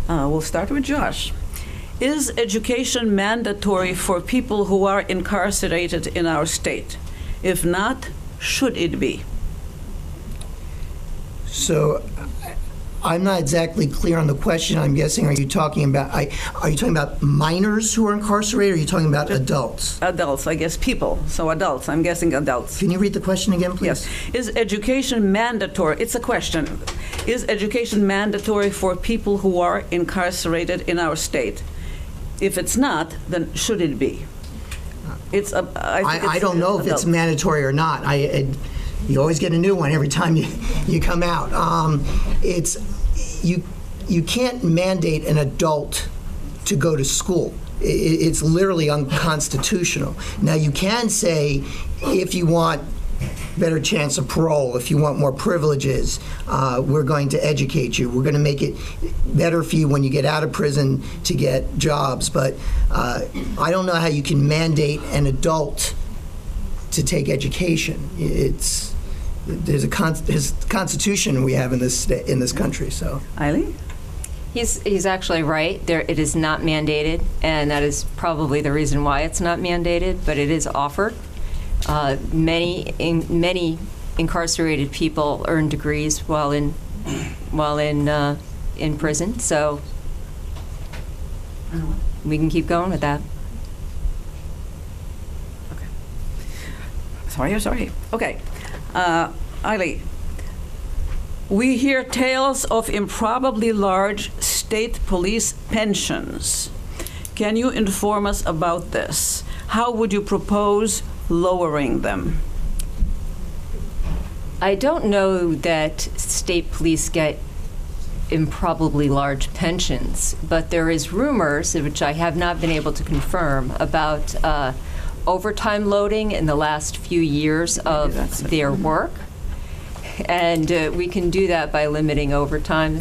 We'll start with Josh. Is education mandatory for people who are incarcerated in our state? If not, should it be? So I'm not exactly clear on the question. I'm guessing, are you talking about minors who are incarcerated, or are you talking about adults? Adults, I guess, people. So adults, I'm guessing adults. Can you read the question again, please? Yes. Is education mandatory? It's a question. Is education mandatory for people who are incarcerated in our state? If it's not, then should it be? I don't know if it's mandatory or not. You always get a new one every time you come out. You can't mandate an adult to go to school. It's literally unconstitutional. Now, you can say, if you want better chance of parole, if you want more privileges, we're going to educate you. We're going to make it better for you when you get out of prison to get jobs. But I don't know how you can mandate an adult to take education. There's a constitution we have in this country. So, Eileen? He's actually right. It is not mandated, and that is probably the reason why it's not mandated, but it is offered. Many incarcerated people earn degrees while in prison, so we can keep going with that. Sorry. Okay. Eileen, we hear tales of improbably large state police pensions. Can you inform us about this? How would you propose lowering them? I don't know that state police get improbably large pensions, but there is rumors, which I have not been able to confirm, about overtime loading in the last few years of their work. And we can do that by limiting overtime.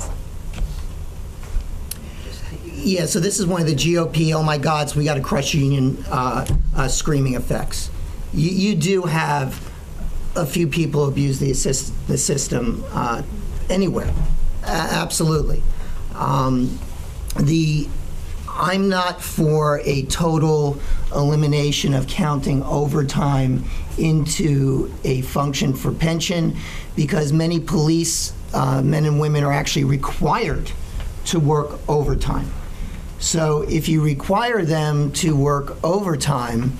yeah, so this is one of the GOP, oh my God, so we got to crush union screaming effects. You do have a few people abuse the system anywhere, absolutely. I'm not for a total elimination of counting overtime into a function for pension, because many police men and women are actually required to work overtime. So if you require them to work overtime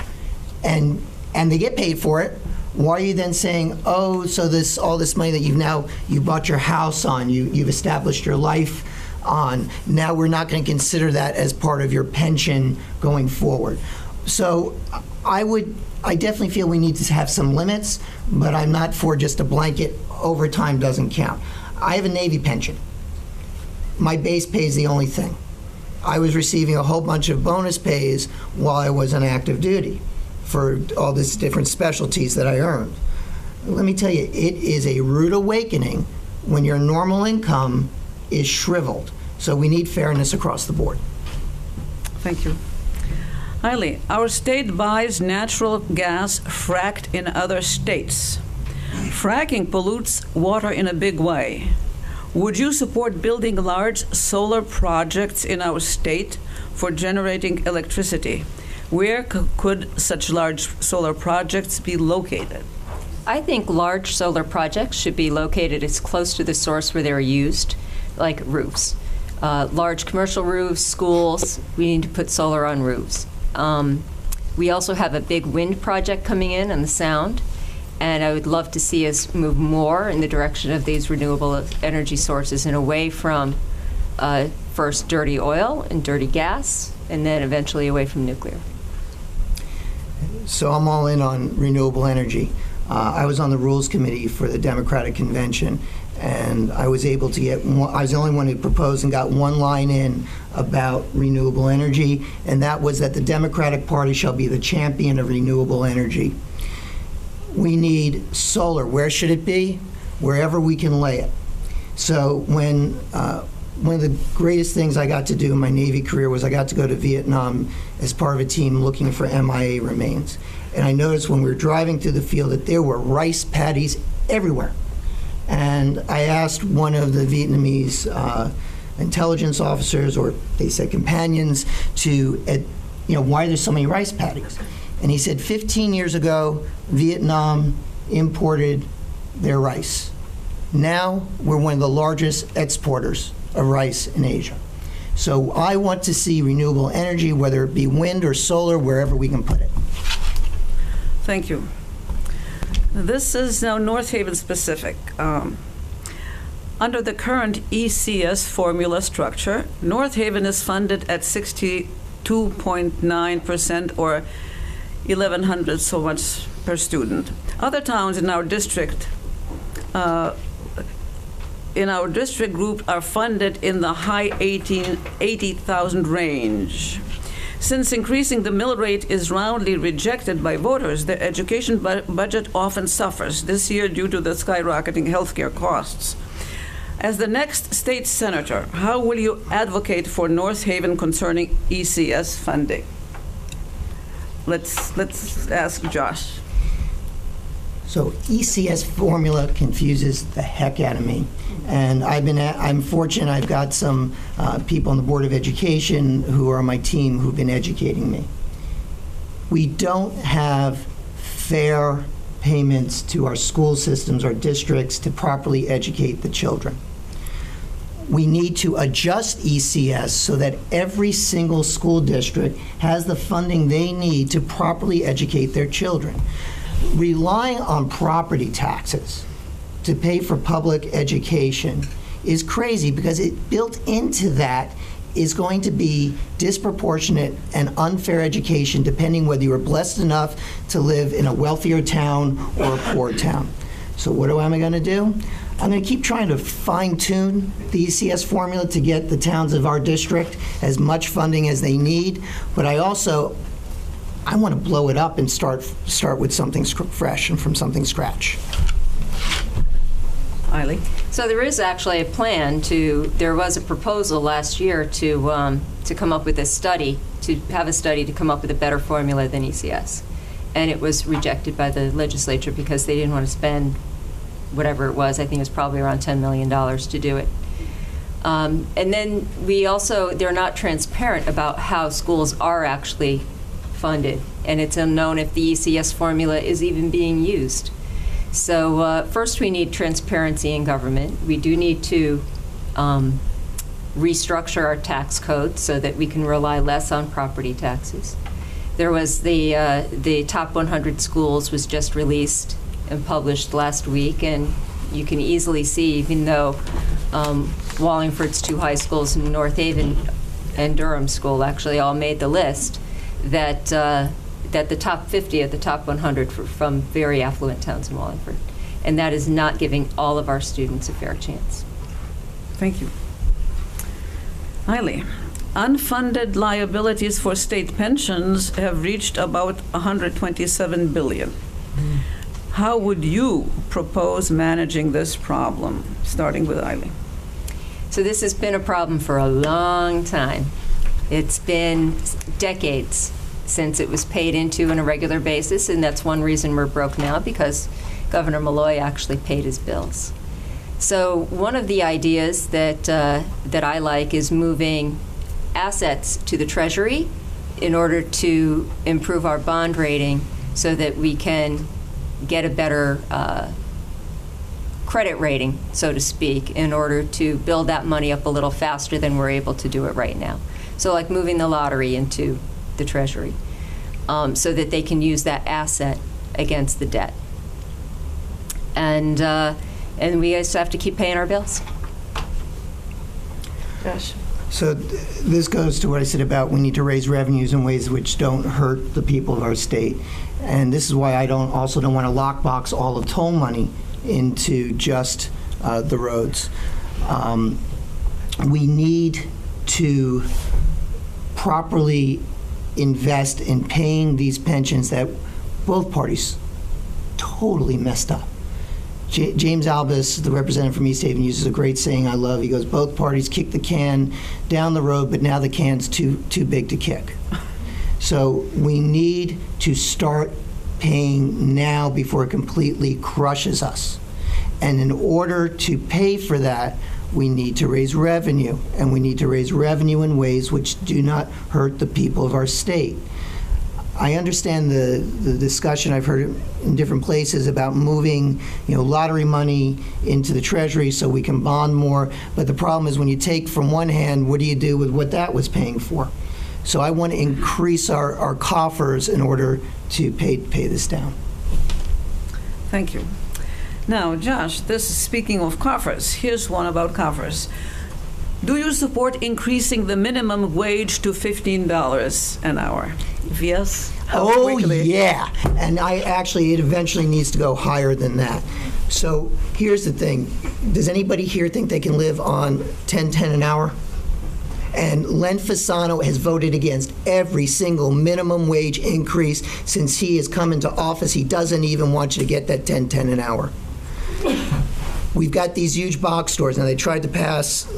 and they get paid for it, why are you then saying, oh, so all this money that you bought your house on, you've established your life on, now we're not going to consider that as part of your pension going forward? So I definitely feel we need to have some limits, but I'm not for just a blanket overtime doesn't count. I have a Navy pension. My base pay is the only thing. I was receiving a whole bunch of bonus pays while I was on active duty for all these different specialties that I earned. Let me tell you, it is a rude awakening when your normal income is shriveled. So we need fairness across the board. Thank you. Eileen, our state buys natural gas fracked in other states. Fracking pollutes water in a big way. Would you support building large solar projects in our state for generating electricity? Where could such large solar projects be located? I think large solar projects should be located as close to the source where they're used, like roofs. Large commercial roofs, schools, we need to put solar on roofs. We also have a big wind project coming in on the Sound, and I would love to see us move more in the direction of these renewable energy sources and away from first dirty oil and dirty gas, and then eventually away from nuclear. So I'm all in on renewable energy. I was on the Rules Committee for the Democratic Convention, and I was able to get I was the only one who proposed and got one line in about renewable energy, and that was that the Democratic Party shall be the champion of renewable energy. We need solar. Where should it be? Wherever we can lay it. So when one of the greatest things I got to do in my Navy career was I got to go to Vietnam as part of a team looking for MIA remains. And I noticed when we were driving through the field that there were rice paddies everywhere. And I asked one of the Vietnamese intelligence officers, or they said companions, why there's so many rice paddies. And he said 15 years ago, Vietnam imported their rice. Now we're one of the largest exporters of rice in Asia. So I want to see renewable energy, whether it be wind or solar, wherever we can put it. Thank you. This is now North Haven specific. Under the current ECS formula structure, North Haven is funded at 62.9% or 1,100 so much per student. Other towns in our district group are funded in the high 80,000 range. Since increasing the mill rate is roundly rejected by voters, the education budget often suffers this year due to the skyrocketing healthcare costs. As the next state senator, how will you advocate for North Haven concerning ECS funding? Let's ask Josh. So ECS formula confuses the heck out of me. And I'm fortunate I've got some people on the Board of Education who are on my team who've been educating me. We don't have fair payments to our school systems, our districts, to properly educate the children. We need to adjust ECS so that every single school district has the funding they need to properly educate their children. Relying on property taxes to pay for public education is crazy, because it built into that is going to be disproportionate and unfair education depending whether you are blessed enough to live in a wealthier town or a poor town. So what am I going to do? I'm going to keep trying to fine-tune the ECS formula to get the towns of our district as much funding as they need, but I want to blow it up and start with something fresh and from something scratch. Eileen? So there is actually a plan there was a proposal last year to come up with a study, to come up with a better formula than ECS. And it was rejected by the legislature because they didn't want to spend whatever it was. I think it was probably around $10 million to do it. And then they're not transparent about how schools are actually funded, and it's unknown if the ECS formula is even being used. So first we need transparency in government. We do need to restructure our tax code so that we can rely less on property taxes. There was the top 100 schools was just released and published last week, and you can easily see, even though Wallingford's two high schools in North Haven and Durham School actually all made the list, that the top 50 of the top 100 from very affluent towns in Wallingford. And that is not giving all of our students a fair chance. Thank you. Eileen, unfunded liabilities for state pensions have reached about $127 billion. How would you propose managing this problem, starting with Eileen? So this has been a problem for a long time. It's been decades since it was paid into on a regular basis, and that's one reason we're broke now, because Governor Malloy actually paid his bills. So one of the ideas that I like is moving assets to the Treasury in order to improve our bond rating so that we can get a better credit rating, so to speak, in order to build that money up a little faster than we're able to do it right now. So like moving the lottery into the Treasury so that they can use that asset against the debt. And we just have to keep paying our bills. Josh? So this goes to what I said about we need to raise revenues in ways which don't hurt the people of our state. And this is why I also don't want to lockbox all of toll money into just the roads. We need to properly invest in paying these pensions that both parties totally messed up. James Albus, the representative from East Haven, uses a great saying I love. He goes, both parties kick the can down the road, but now the can's too big to kick. So we need to start paying now before it completely crushes us. And in order to pay for that, we need to raise revenue, and we need to raise revenue in ways which do not hurt the people of our state. I understand the discussion I've heard in different places about moving, lottery money into the Treasury so we can bond more. But the problem is when you take from one hand, what do you do with what that was paying for? So I want to increase our coffers in order to pay this down. Thank you. Now, Josh, this is speaking of coffers. Here's one about coffers. Do you support increasing the minimum wage to $15 an hour? If yes, how quickly? Yeah. And it eventually needs to go higher than that. So here's the thing. Does anybody here think they can live on $10.10 an hour? And Len Fasano has voted against every single minimum wage increase since he has come into office. He doesn't even want you to get that $10.10 an hour. We've got these huge box stores, and they tried to pass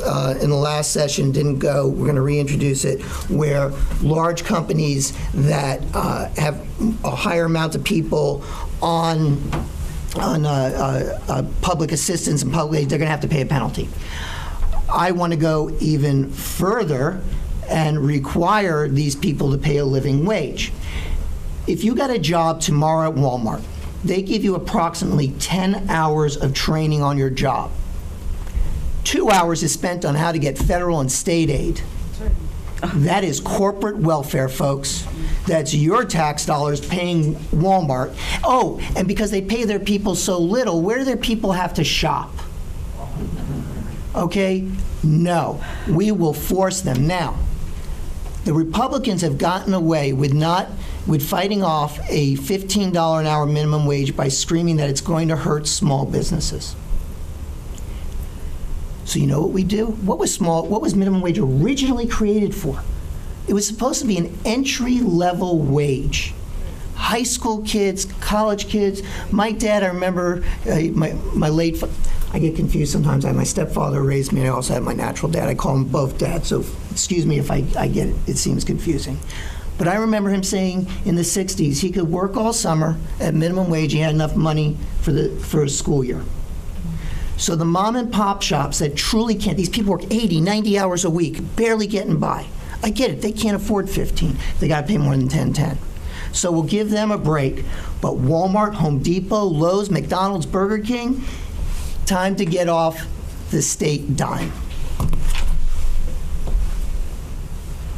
in the last session, didn't go. We're going to reintroduce it, where large companies that have a higher amount of people on public assistance and public aid, they're going to have to pay a penalty. I want to go even further and require these people to pay a living wage. If you got a job tomorrow at Walmart, they give you approximately 10 hours of training on your job. 2 hours is spent on how to get federal and state aid. That is corporate welfare, folks. That's your tax dollars paying Walmart. Oh, and because they pay their people so little, where do their people have to shop? Okay? No. We will force them. Now, the Republicans have gotten away with fighting off a $15 an hour minimum wage by screaming that it's going to hurt small businesses. So you know what we do? What was minimum wage originally created for? It was supposed to be an entry-level wage. High school kids, college kids. My dad, I remember, my late, I get confused sometimes. My stepfather raised me, and I also had my natural dad. I call them both dads, so excuse me if I get it. It seems confusing. But I remember him saying in the 60s he could work all summer at minimum wage. He had enough money for a school year. So the mom and pop shops that truly can't, these people work 80, 90 hours a week, barely getting by. I get it. They can't afford 15. They got to pay more than 10.10. So we'll give them a break. But Walmart, Home Depot, Lowe's, McDonald's, Burger King, time to get off the state dime.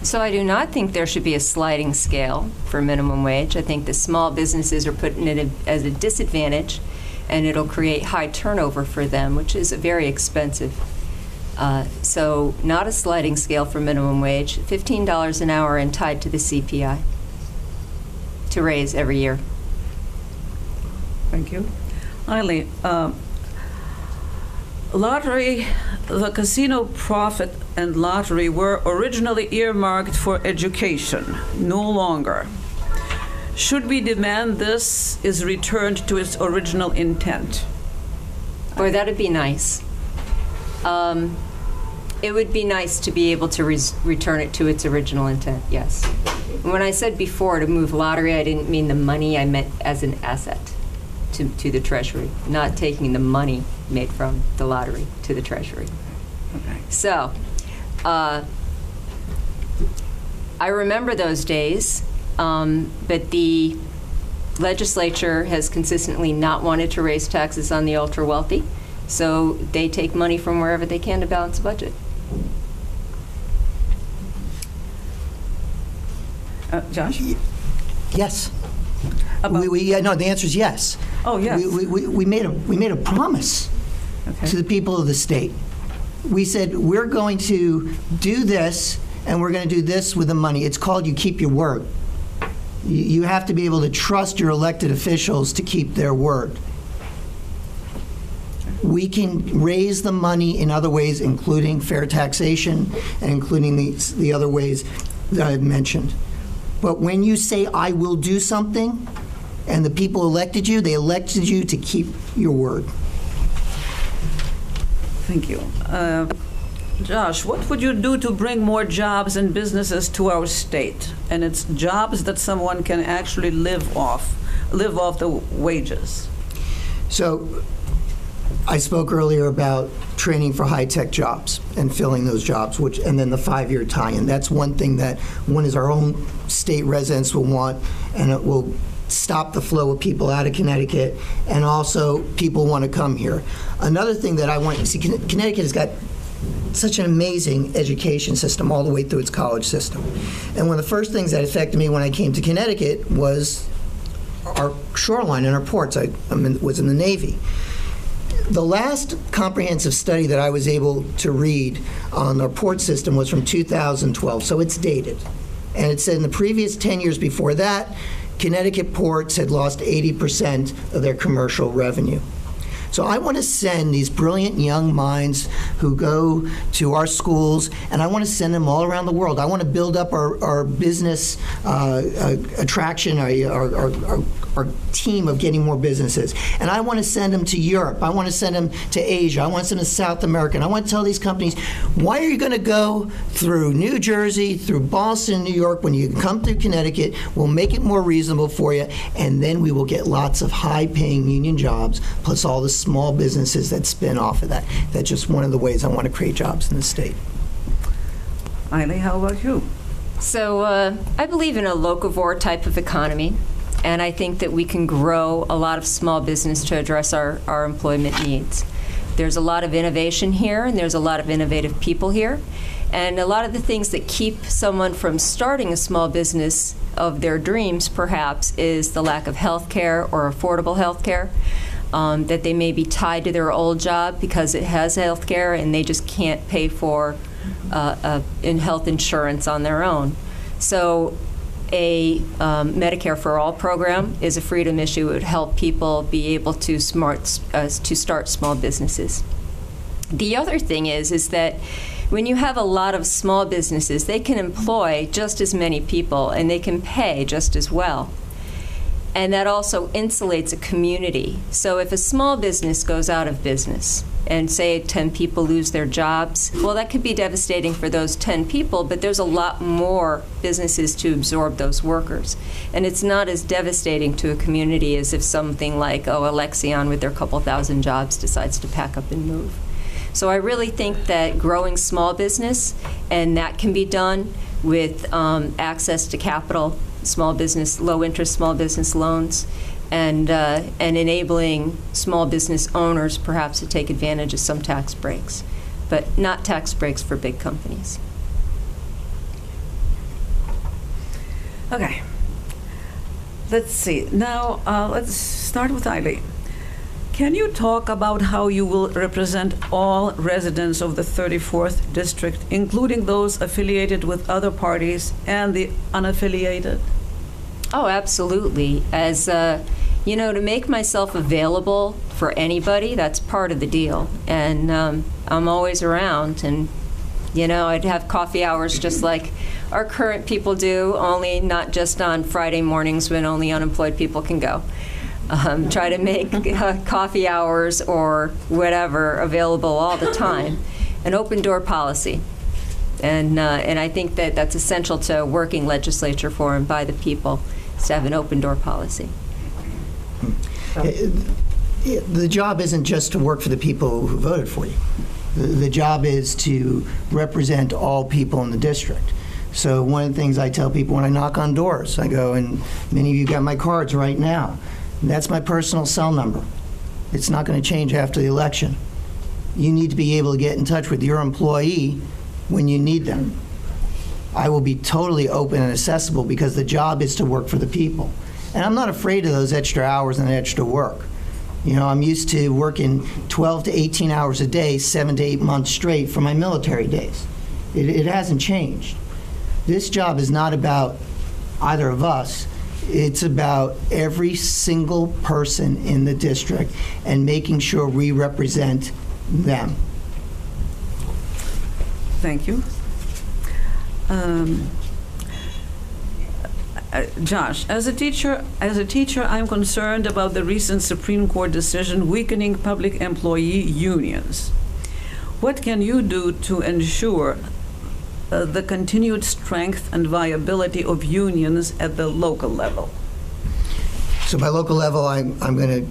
So I do not think there should be a sliding scale for minimum wage. I think the small businesses are putting it as a disadvantage, and it'll create high turnover for them, which is very expensive. So not a sliding scale for minimum wage, $15 an hour and tied to the CPI to raise every year. Thank you. Eileen, lottery, the casino profit and lottery were originally earmarked for education, no longer. Should we demand this is returned to its original intent? Boy, that'd be nice. It would be nice to be able to return it to its original intent, yes. When I said before to move lottery, I didn't mean the money, I meant as an asset to the Treasury, not taking the money made from the lottery to the Treasury. Okay. So, I remember those days, but the legislature has consistently not wanted to raise taxes on the ultra-wealthy, so they take money from wherever they can to balance the budget. Josh? Yes. About- No, the answer is yes. Oh, yes. We made a promise Okay. to the people of the state. We said, we're going to do this, and we're going to do this with the money. It's called you keep your word. You have to be able to trust your elected officials to keep their word. We can raise the money in other ways, including fair taxation and including the other ways that I've mentioned. But when you say, I will do something, and the people elected you, they elected you to keep your word. Thank you. Josh, what would you do to bring more jobs and businesses to our state? And it's jobs that someone can actually live off the wages. So I spoke earlier about training for high-tech jobs and filling those jobs, and then the 5-year tie-in. That's one thing that our own state residents will want, and it will stop the flow of people out of Connecticut, and also people want to come here. Another thing that I want, see, Connecticut has got such an amazing education system all the way through its college system. And one of the first things that affected me when I came to Connecticut was our shoreline and our ports. I was in the Navy. The last comprehensive study that I was able to read on our port system was from 2012, so it's dated. And it said in the previous 10 years before that, Connecticut ports had lost 80% of their commercial revenue. So I want to send these brilliant young minds who go to our schools, and I want to send them all around the world. I want to build up our business attraction, our team of getting more businesses. And I want to send them to Europe. I want to send them to Asia. I want to send them to South America. And I want to tell these companies, why are you going to go through New Jersey, through Boston, New York, when you can come through Connecticut? We'll make it more reasonable for you, and then we will get lots of high-paying union jobs, plus all the small businesses that spin off of that. That's just one of the ways I want to create jobs in the state. Eileen, how about you? So I believe in a locavore type of economy, and I think that we can grow a lot of small business to address our employment needs. There's a lot of innovation here, and there's a lot of innovative people here. And a lot of the things that keep someone from starting a small business of their dreams, perhaps, is the lack of health care or affordable health care, that they may be tied to their old job because it has health care and they just can't pay for in health insurance on their own. So a Medicare for All program is a freedom issue. It would help people be able to start small businesses. The other thing is that when you have a lot of small businesses, they can employ just as many people and they can pay just as well. And that also insulates a community. So if a small business goes out of business and say 10 people lose their jobs, well, that could be devastating for those 10 people, but there's a lot more businesses to absorb those workers. And it's not as devastating to a community as if something like, Alexion with their couple thousand jobs decides to pack up and move. So I really think that growing small business, and that can be done with access to capital, small business, low-interest small business loans, and enabling small business owners perhaps to take advantage of some tax breaks, but not tax breaks for big companies. Okay. Let's see. Now, let's start with Eileen. Can you talk about how you will represent all residents of the 34th District, including those affiliated with other parties and the unaffiliated? Oh, absolutely. As to make myself available for anybody, that's part of the deal. And I'm always around. And, I'd have coffee hours just like our current people do, only not just on Friday mornings when only unemployed people can go. Try to make coffee hours or whatever available all the time. An open door policy. And I think that that's essential to a working legislature for and by the people, is to have an open door policy. The job isn't just to work for the people who voted for you. The job is to represent all people in the district. So one of the things I tell people when I knock on doors, I go, and many of you got my cards right now. That's my personal cell number. It's not going to change after the election. You need to be able to get in touch with your employee when you need them. I will be totally open and accessible because the job is to work for the people. And I'm not afraid of those extra hours and extra work. I'm used to working 12 to 18 hours a day, 7 to 8 months straight for my military days. It hasn't changed. This job is not about either of us. It's about every single person in the district and making sure we represent them. Thank you. Josh, as a teacher, I'm concerned about the recent Supreme Court decision weakening public employee unions. What can you do to ensure the continued strength and viability of unions at the local level? So by local level, I'm going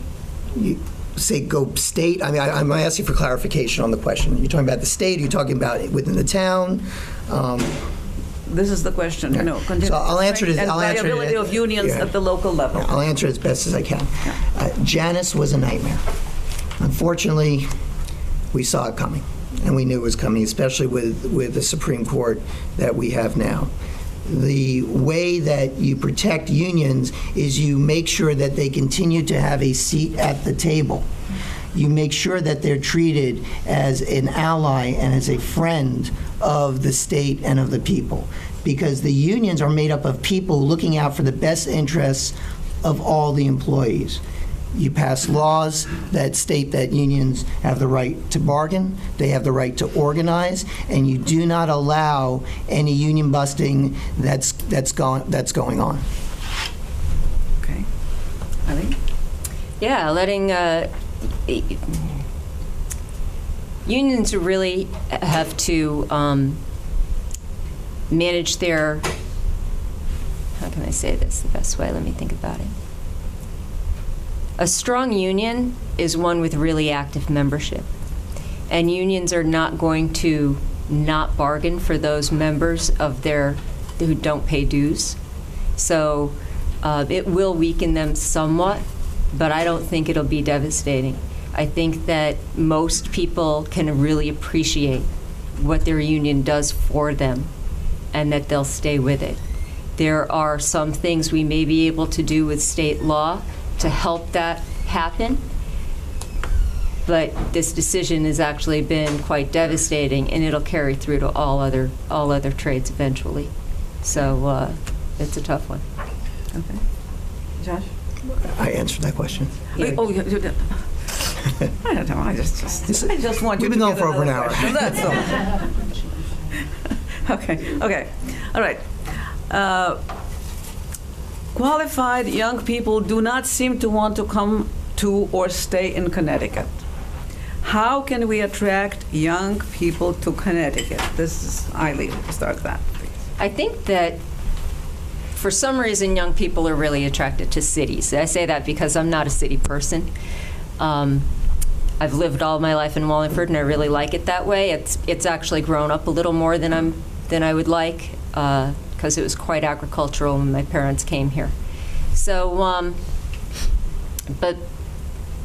to say go state. I mean, I'm going to ask you for clarification on the question. You're talking about the state? Are you talking about within the town? This is the question. So I'll answer it. And viability of unions at the local level. I'll answer it as best as I can. Janus was a nightmare. Unfortunately, we saw it coming. And we knew it was coming, especially with the Supreme Court that we have now. The way that you protect unions is you make sure that they continue to have a seat at the table. You make sure that they're treated as an ally and as a friend of the state and of the people. Because the unions are made up of people looking out for the best interests of all the employees. You pass laws that state that unions have the right to bargain, they have the right to organize, and you do not allow any union busting that's going on. Okay. Eileen? Yeah, letting unions really have to manage their, how can I say this the best way? Let me think about it. A strong union is one with really active membership. And unions are not going to not bargain for those members of who don't pay dues. So it will weaken them somewhat, but I don't think it'll be devastating. I think that most people can really appreciate what their union does for them and that they'll stay with it. There are some things we may be able to do with state law to help that happen, but this decision has actually been quite devastating, and it'll carry through to all other trades eventually. So it's a tough one. Okay. Josh? I answered that question. Yeah. Oh, you did. I don't know. I just want you We've been to going get for over an another hour. question. That's all. Okay. All right. Qualified young people do not seem to want to come to or stay in Connecticut. How can we attract young people to Connecticut? This is Eileen. Start that, please. I think that for some reason young people are really attracted to cities. I say that because I'm not a city person. I've lived all my life in Wallingford, and I really like it that way. It's actually grown up a little more than I would like, because it was quite agricultural when my parents came here. So, but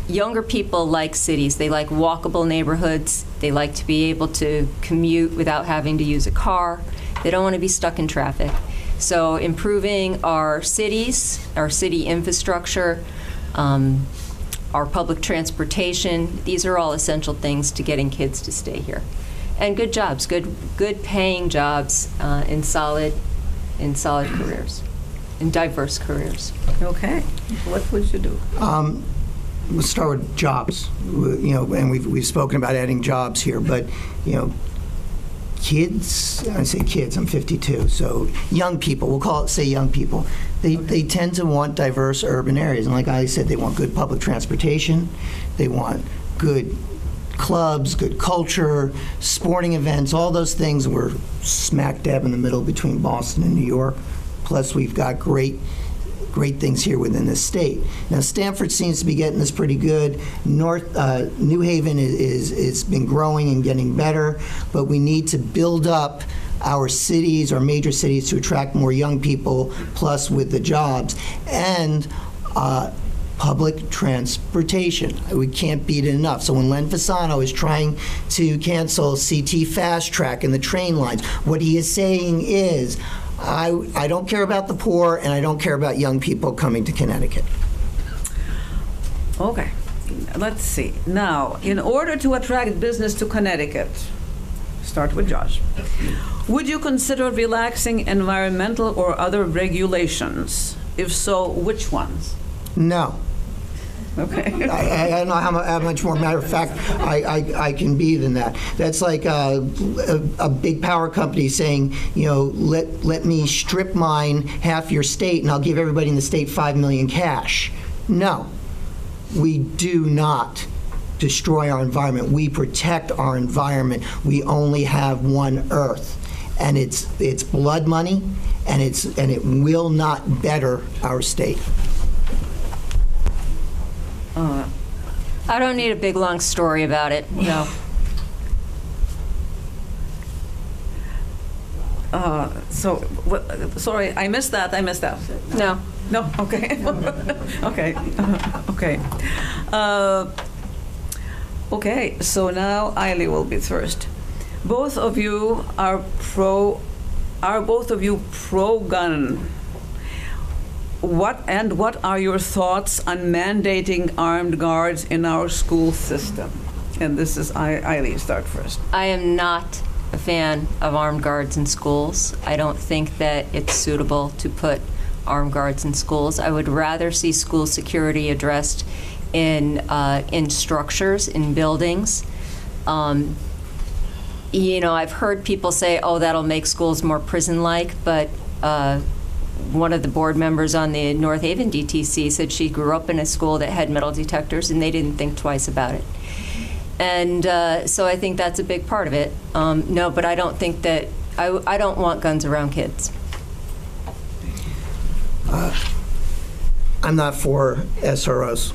younger people like cities. They like walkable neighborhoods. They like to be able to commute without having to use a car. They don't want to be stuck in traffic. So improving our cities, our city infrastructure, our public transportation, these are all essential things to getting kids to stay here. And good jobs, good paying jobs in solid careers, in diverse careers. Okay. What would you do? We'll start with jobs. And we've spoken about adding jobs here, but kids, I say kids, I'm 52, so young people, we'll say young people, they tend to want diverse urban areas. And like I said, they want good public transportation, they want good clubs, good culture, sporting events, all those things. We're smack dab in the middle between Boston and New York. Plus, we've got great things here within the state. Now, Stamford seems to be getting this pretty good. New Haven is been growing and getting better, but we need to build up our cities, our major cities, to attract more young people, plus with the jobs. And public transportation. We can't beat it enough. So when Len Fasano is trying to cancel CT Fast Track and the train lines, what he is saying is, I don't care about the poor, and I don't care about young people coming to Connecticut. Okay. Let's see. Now, in order to attract business to Connecticut, start with Josh. Would you consider relaxing environmental or other regulations? If so, which ones? No. Okay. I don't know how much more matter of fact I can be than that. That's like a big power company saying, let me strip mine half your state and I'll give everybody in the state $5 million cash. No, we do not destroy our environment. We protect our environment. We only have one Earth, and it's blood money, and it will not better our state. I don't need a big, long story about it, no. Sorry, I missed that. No. No? Okay. Okay. Okay. Okay, so now Eileen will be first. Both of you are pro-gun. What are your thoughts on mandating armed guards in our school system? And this is Eileen, start first. I am not a fan of armed guards in schools. I don't think that it's suitable to put armed guards in schools. I would rather see school security addressed in structures, in buildings. I've heard people say, oh, that'll make schools more prison-like, but one of the board members on the North Haven DTC said she grew up in a school that had metal detectors and they didn't think twice about it. And so I think that's a big part of it. No, but I don't think that, I don't want guns around kids. I'm not for SROs.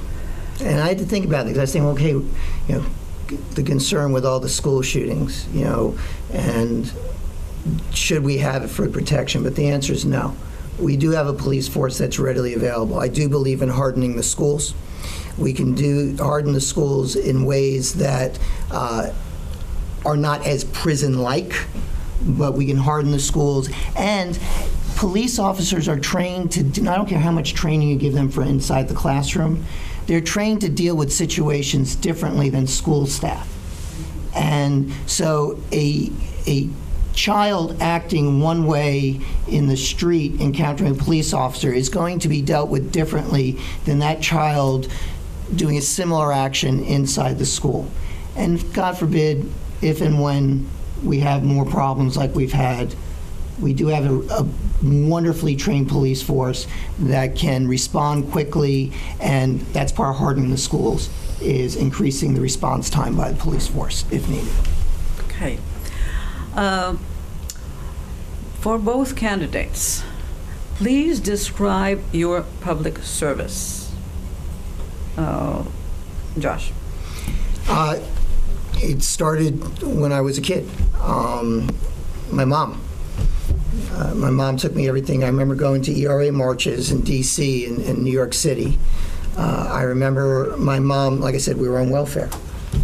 And I had to think about it because I was thinking, okay, the concern with all the school shootings, and should we have it for protection? But the answer is no. We do have a police force that's readily available. I do believe in hardening the schools. We can harden the schools in ways that are not as prison-like, but we can harden the schools. And police officers are trained to, I don't care how much training you give them for inside the classroom, they're trained to deal with situations differently than school staff. And so a child acting one way in the street encountering a police officer is going to be dealt with differently than that child doing a similar action inside the school. And God forbid, if and when we have more problems like we've had, we do have a wonderfully trained police force that can respond quickly, and that's part of hardening the schools, is increasing the response time by the police force if needed. Okay. For both candidates, please describe your public service. Josh. It started when I was a kid. My mom took me everything. I remember going to ERA marches in D.C. and New York City. I remember my mom, like I said, we were on welfare.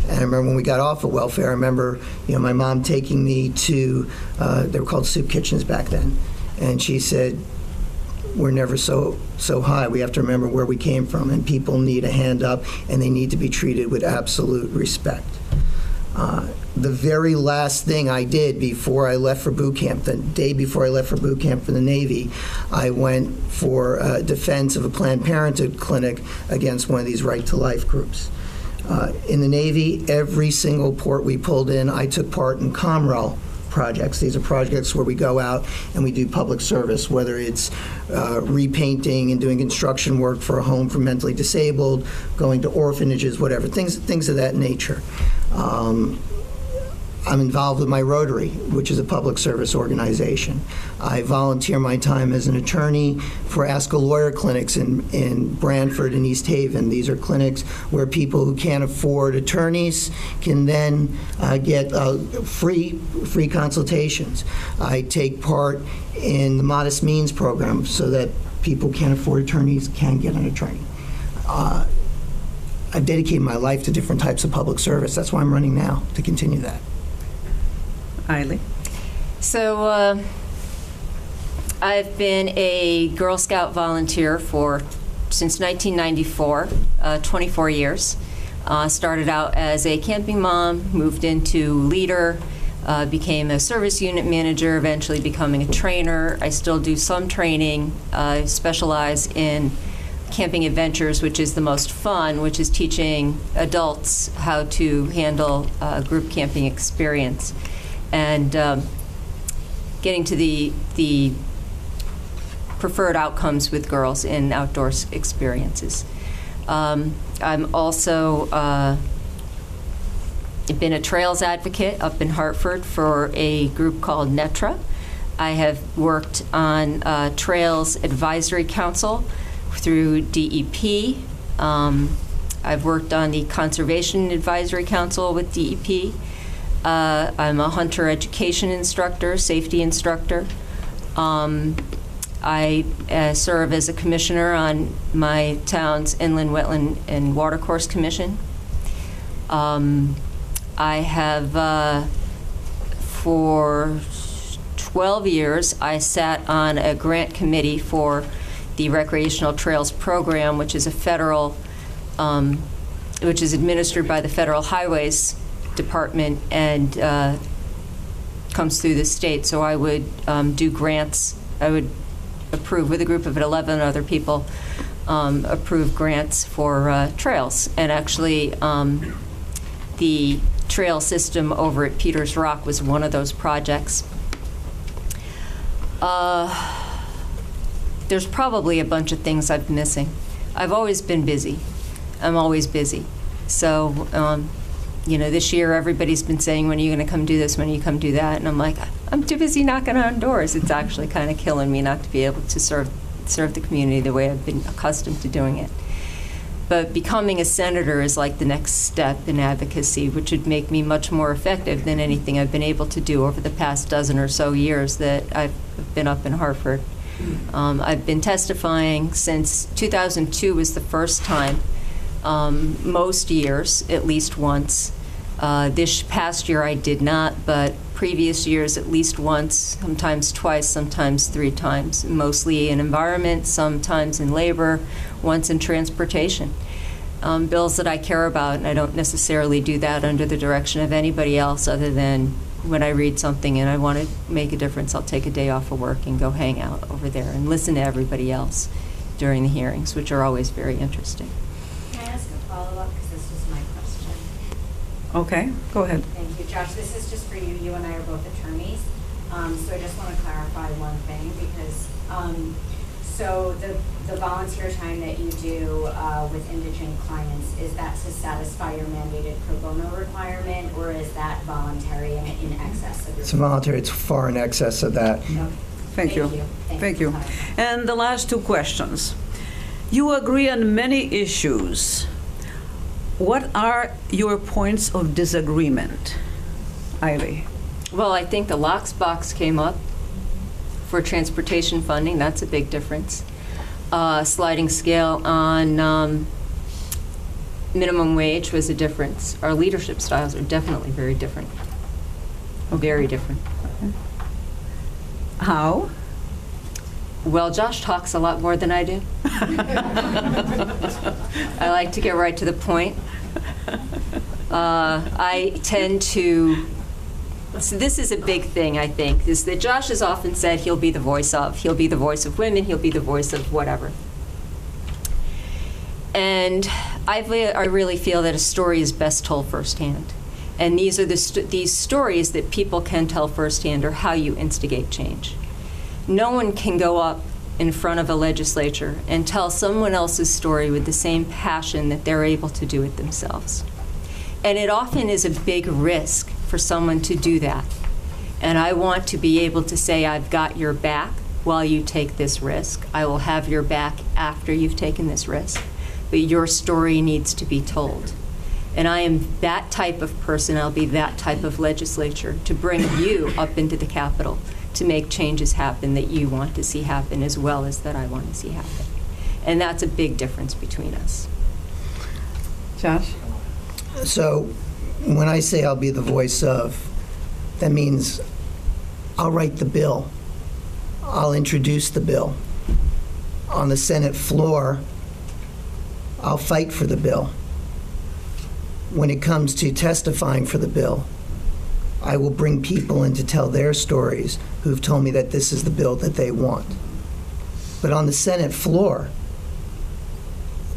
And I remember when we got off of welfare, I remember my mom taking me to, they were called soup kitchens back then. And she said, we're never so high. We have to remember where we came from, and people need a hand up, and they need to be treated with absolute respect. The very last thing I did before I left for boot camp, the day before I left for boot camp for the Navy, I went for defense of a Planned Parenthood clinic against one of these Right to Life groups. In the Navy, every single port we pulled in, I took part in COMREL projects. These are projects where we go out and we do public service, whether it's repainting and doing construction work for a home for mentally disabled, going to orphanages, whatever, things of that nature. I'm involved with my Rotary, which is a public service organization. I volunteer my time as an attorney for Ask a Lawyer clinics in Branford and East Haven. These are clinics where people who can't afford attorneys can then get free consultations. I take part in the Modest Means program so that people who can't afford attorneys can get an attorney. I've dedicated my life to different types of public service. That's why I'm running now, to continue that. Eileen. So I've been a Girl Scout volunteer since 1994, 24 years. Started out as a camping mom, moved into leader, became a service unit manager, eventually becoming a trainer. I still do some training. I specialize in camping adventures, which is the most fun, which is teaching adults how to handle a group camping experience. And getting to the preferred outcomes with girls in outdoor experiences. I'm also been a trails advocate up in Hartford for a group called NETRA. I have worked on Trails Advisory Council through DEP. I've worked on the Conservation Advisory Council with DEP. I'm a hunter education instructor, safety instructor. I serve as a commissioner on my town's Inland Wetland and Watercourse Commission. I have, for 12 years, I sat on a grant committee for the Recreational Trails Program, which is a federal, which is administered by the Federal Highways Department and comes through the state. So I would do grants. I would approve with a group of 11 other people approve grants for trails. And actually, the trail system over at Peters Rock was one of those projects. There's probably a bunch of things I'm missing. I've always been busy. I'm always busy. So, this year everybody's been saying, when are you going to come do this, when are you come do that? And I'm like, I'm too busy knocking on doors. It's actually kind of killing me not to be able to serve the community the way I've been accustomed to doing it. But becoming a senator is like the next step in advocacy, which would make me much more effective than anything I've been able to do over the past dozen or so years that I've been up in Hartford. I've been testifying since 2002 was the first time, most years, at least once. This past year I did not, but previous years at least once, sometimes twice, sometimes 3 times, mostly in environment, sometimes in labor, once in transportation. Bills that I care about, and I don't necessarily do that under the direction of anybody else other than when I read something and I want to make a difference, I'll take a day off of work and go hang out over there and listen to everybody else during the hearings, which are always very interesting. Can I ask a follow-up, because this was my question? Okay, go ahead. Thank you, Josh. This is just for you. You and I are both attorneys. So I just want to clarify one thing, because so the volunteer time that you do with indigent clients, is that to satisfy your mandated pro bono requirement, or is that voluntary and in excess of your? It's voluntary. It's far in excess of that. Okay. Thank you. Thank you. And the last 2 questions. You agree on many issues. What are your points of disagreement, Eiley? Well, I think the locks box came up for transportation funding. That's a big difference. Sliding scale on minimum wage was a difference. Our leadership styles are definitely very different. Very different. How? Well, Josh talks a lot more than I do. I like to get right to the point. I tend to, so this is a big thing, I think, is that Josh has often said he'll be the voice of women, he'll be the voice of whatever. And I really feel that a story is best told firsthand. And these are these stories that people can tell firsthand are how you instigate change. No one can go up in front of a legislature and tell someone else's story with the same passion that they're able to do it themselves. And it often is a big risk for someone to do that. And I want to be able to say, I've got your back while you take this risk. I will have your back after you've taken this risk. But your story needs to be told. And I am that type of person, I'll be that type of legislature to bring you up into the Capitol to make changes happen that you want to see happen as well as that I want to see happen. And that's a big difference between us. Josh? So when I say I'll be the voice of, that means I'll write the bill. I'll introduce the bill. On the Senate floor, I'll fight for the bill. When it comes to testifying for the bill, I will bring people in to tell their stories who've told me that this is the bill that they want. But on the Senate floor,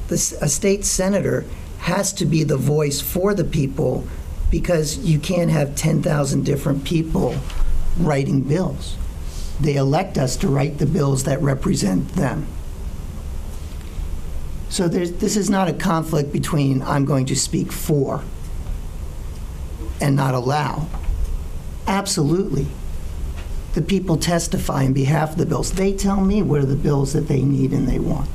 a state senator has to be the voice for the people, because you can't have 10,000 different people writing bills. They elect us to write the bills that represent them. So this is not a conflict between I'm going to speak for and not allow. Absolutely. The people testify on behalf of the bills. They tell me what are the bills that they need and they want.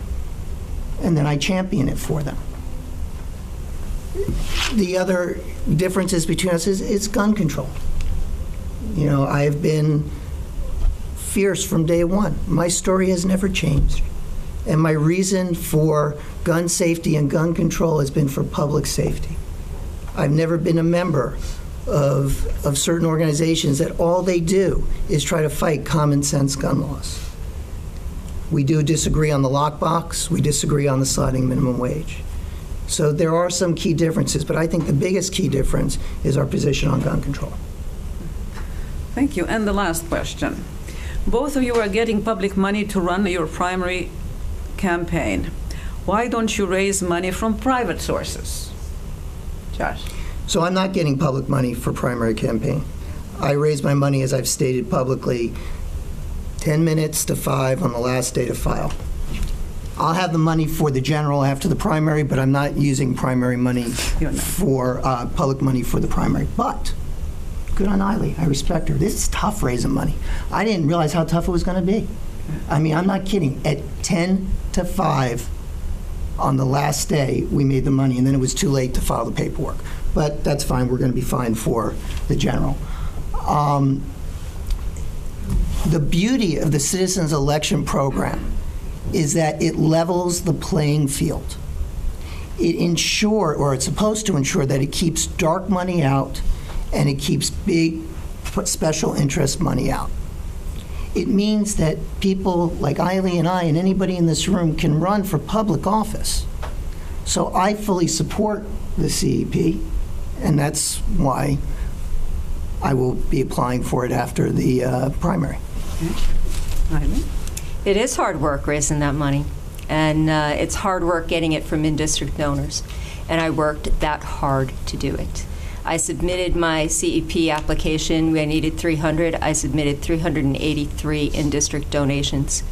And then I champion it for them. The other differences between us is gun control. You know, I've been fierce from day one. My story has never changed. And my reason for gun safety and gun control has been for public safety. I've never been a member of certain organizations that all they do is try to fight common sense gun laws. We do disagree on the lockbox. We disagree on the sliding minimum wage. So there are some key differences, but I think the biggest key difference is our position on gun control. Thank you. And the last question. Both of you are getting public money to run your primary campaign. why don't you raise money from private sources? Josh? So I'm not getting public money for primary campaign. I raise my money, as I've stated publicly, 10 minutes to 5 on the last day to file. I'll have the money for the general after the primary, but I'm not using primary money for, public money for the primary. But, good on Eiley, I respect her. This is tough raising money. I didn't realize how tough it was gonna be. I mean, I'm not kidding. At 10 to 5 on the last day, we made the money, and then it was too late to file the paperwork. But that's fine, we're gonna be fine for the general. The beauty of the Citizens Election Program is that it levels the playing field. It it's supposed to ensure that it keeps dark money out and it keeps big special interest money out. It means that people like Eiley and I and anybody in this room can run for public office. So I fully support the CEP, and that's why I will be applying for it after the primary. Eiley? It is hard work raising that money, and it's hard work getting it from in-district donors, and I worked that hard to do it. I submitted my CEP application. I needed 300. I submitted 383 in-district donations,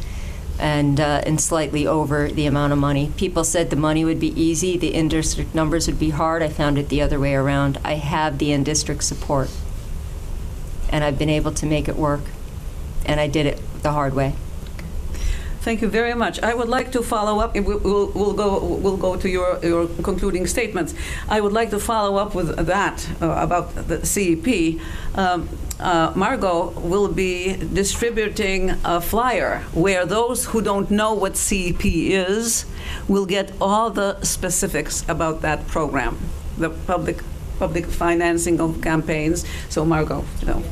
and slightly over the amount of money. People said the money would be easy, the in-district numbers would be hard. I found it the other way around. I have the in-district support, and I've been able to make it work, and I did it the hard way. Thank you very much. I would like to follow up. We'll go to your concluding statements. I would like to follow up with that about the CEP. Margot will be distributing a flyer where those who don't know what CEP is will get all the specifics about that program, the public financing of campaigns. So Margot,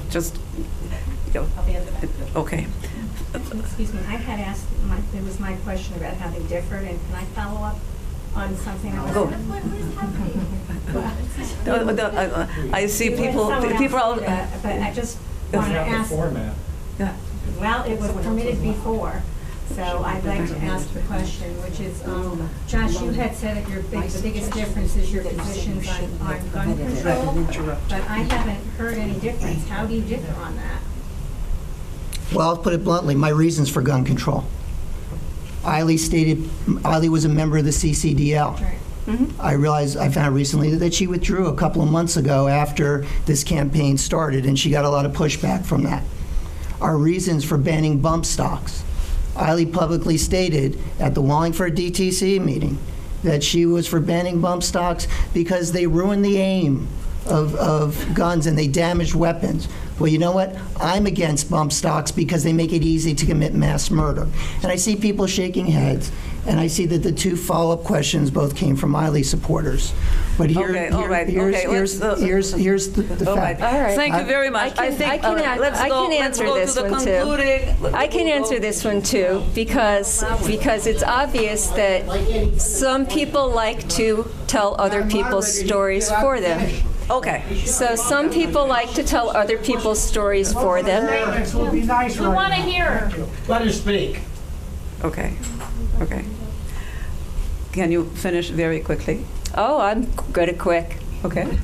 just I'll be at the back. okay. Excuse me, I had asked, it was my question about how they differed, and can I follow up on something else? Go. I see people all. But I just want to ask. Well, it was permitted before, so I'd like to ask the question, which is, Josh, you had said that the biggest difference is your positions on gun control, but I haven't heard any difference. How do you differ on that? Well, I'll put it bluntly, my reasons for gun control. Eiley was a member of the CCDL. Right. Mm-hmm. I found recently that she withdrew a couple of months ago after this campaign started, and she got a lot of pushback from that. Our reasons for banning bump stocks. Eiley publicly stated at the Wallingford DTC meeting that she was for banning bump stocks because they ruin the aim of guns and they damage weapons. Well, you know what? I'm against bump stocks because they make it easy to commit mass murder. And I see people shaking heads, and I see that the two follow-up questions both came from Eiley supporters. But here's the fact. All right. Thank you very much. I can answer this one too. I can answer this one too because it's obvious that some people like to tell other people's stories for them. Okay. So some people like to tell other people's stories for them. We want to hear her. Let her speak. Okay. Okay. Can you finish very quickly? Oh, I'm good at quick. Okay.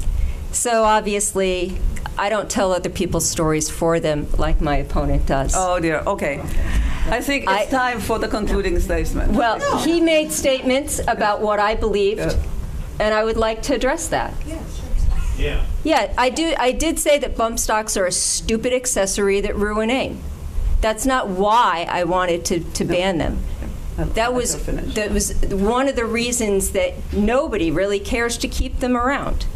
So obviously, I don't tell other people's stories for them like my opponent does. Oh dear. Okay. I think it's time for the concluding statement. Well, he made statements about what I believed, and I would like to address that. Yeah. Yeah, I did say that bump stocks are a stupid accessory that ruin aim. That's not why I wanted to ban them. That was one of the reasons that nobody really cares to keep them around.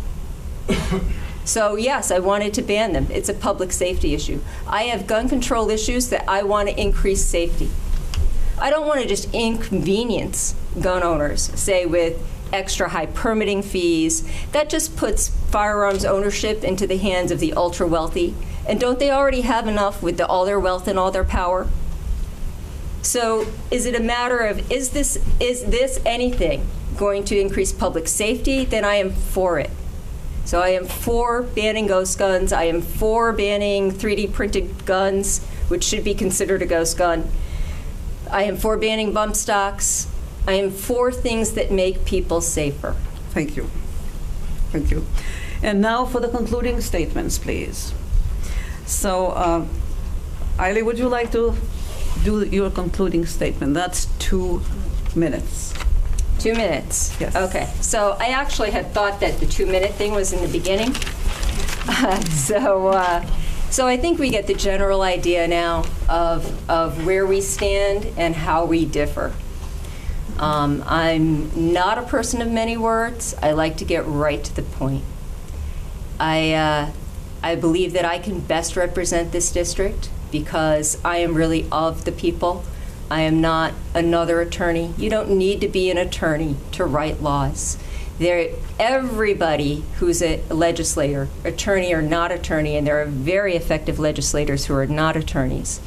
So yes, I wanted to ban them. It's a public safety issue. I have gun control issues that I want to increase safety. I don't want to just inconvenience gun owners, say with extra high permitting fees. That just puts firearms ownership into the hands of the ultra wealthy. And don't they already have enough with all their wealth and all their power? So is it a matter of, is this anything going to increase public safety? Then I am for it. So I am for banning ghost guns. I am for banning 3D printed guns, which should be considered a ghost gun. I am for banning bump stocks. I am for things that make people safer. Thank you. Thank you. And now for the concluding statements, please. So, Eiley, would you like to do your concluding statement? That's 2 minutes. 2 minutes? Yes. Okay. So I actually had thought that the 2-minute thing was in the beginning. So I think we get the general idea now of where we stand and how we differ. I'm not a person of many words. I like to get right to the point. I believe that I can best represent this district because I am really of the people. I am not another attorney. You don't need to be an attorney to write laws. Everybody who's a legislator, attorney or not attorney, and there are very effective legislators who are not attorneys,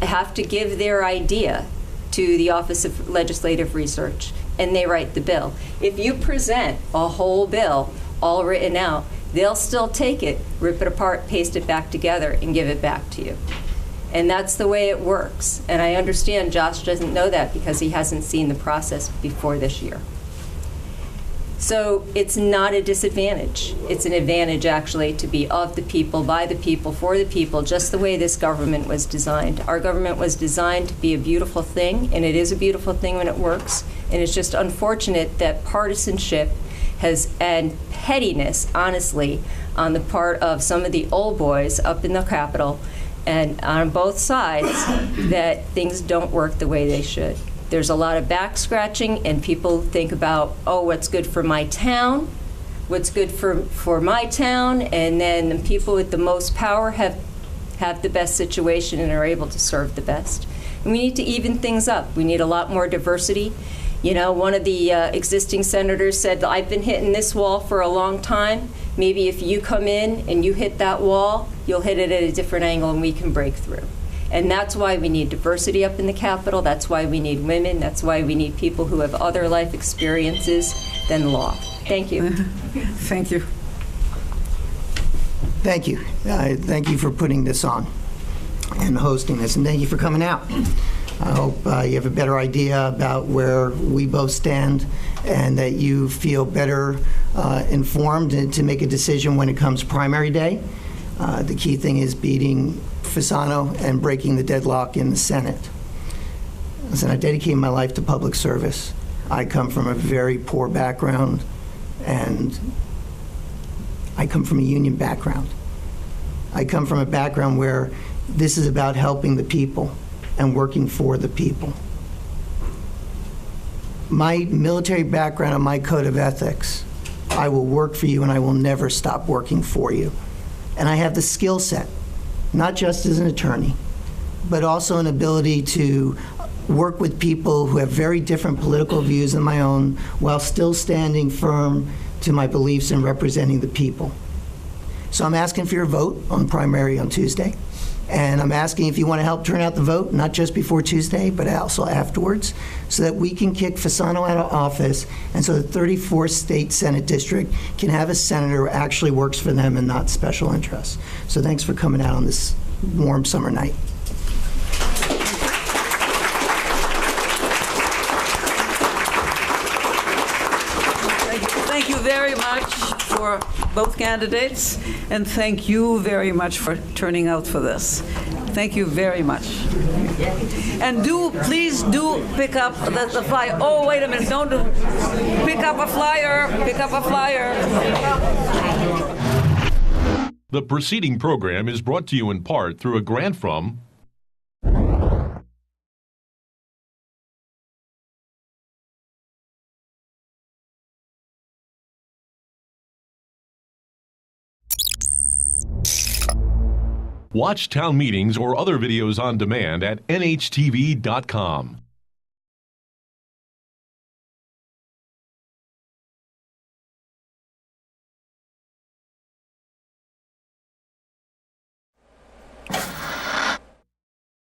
have to give their idea to the Office of Legislative Research, and they write the bill. If you present a whole bill all written out, they'll still take it, rip it apart, paste it back together, and give it back to you. And that's the way it works. And I understand Josh doesn't know that because he hasn't seen the process before this year. So it's not a disadvantage. It's an advantage, actually, to be of the people, by the people, for the people, just the way this government was designed. Our government was designed to be a beautiful thing, and it is a beautiful thing when it works. And it's just unfortunate that partisanship and pettiness, honestly, on the part of some of the old boys up in the Capitol and on both sides, that things don't work the way they should. There's a lot of back scratching, and people think about, oh, what's good for my town, what's good for my town, and then the people with the most power have the best situation and are able to serve the best. And we need to even things up. We need a lot more diversity. You know, one of the existing senators said, I've been hitting this wall for a long time. Maybe if you come in and you hit that wall, you'll hit it at a different angle and we can break through. And that's why we need diversity up in the Capitol. That's why we need women. That's why we need people who have other life experiences than law. Thank you. Thank you. Thank you. Thank you for putting this on and hosting this, and thank you for coming out. I hope you have a better idea about where we both stand and that you feel better informed and to make a decision when it comes primary day. The key thing is beating Fasano and breaking the deadlock in the Senate. Listen, I dedicated my life to public service. I come from a very poor background, and I come from a union background. I come from a background where this is about helping the people and working for the people. My military background and my code of ethics, I will work for you and I will never stop working for you. And I have the skill set, not just as an attorney, but also an ability to work with people who have very different political views than my own while still standing firm to my beliefs and representing the people. So I'm asking for your vote on primary on Tuesday. And I'm asking if you want to help turn out the vote, not just before Tuesday, but also afterwards, so that we can kick Fasano out of office and so the 34th State Senate District can have a senator who actually works for them and not special interests. So thanks for coming out on this warm summer night. Thank you very much for both candidates, and thank you very much for turning out for this. Thank you very much. And please do pick up the flyer. Oh, wait a minute, don't pick up a flyer, pick up a flyer. The preceding program is brought to you in part through a grant from Watch town meetings or other videos on demand at nhtv.com.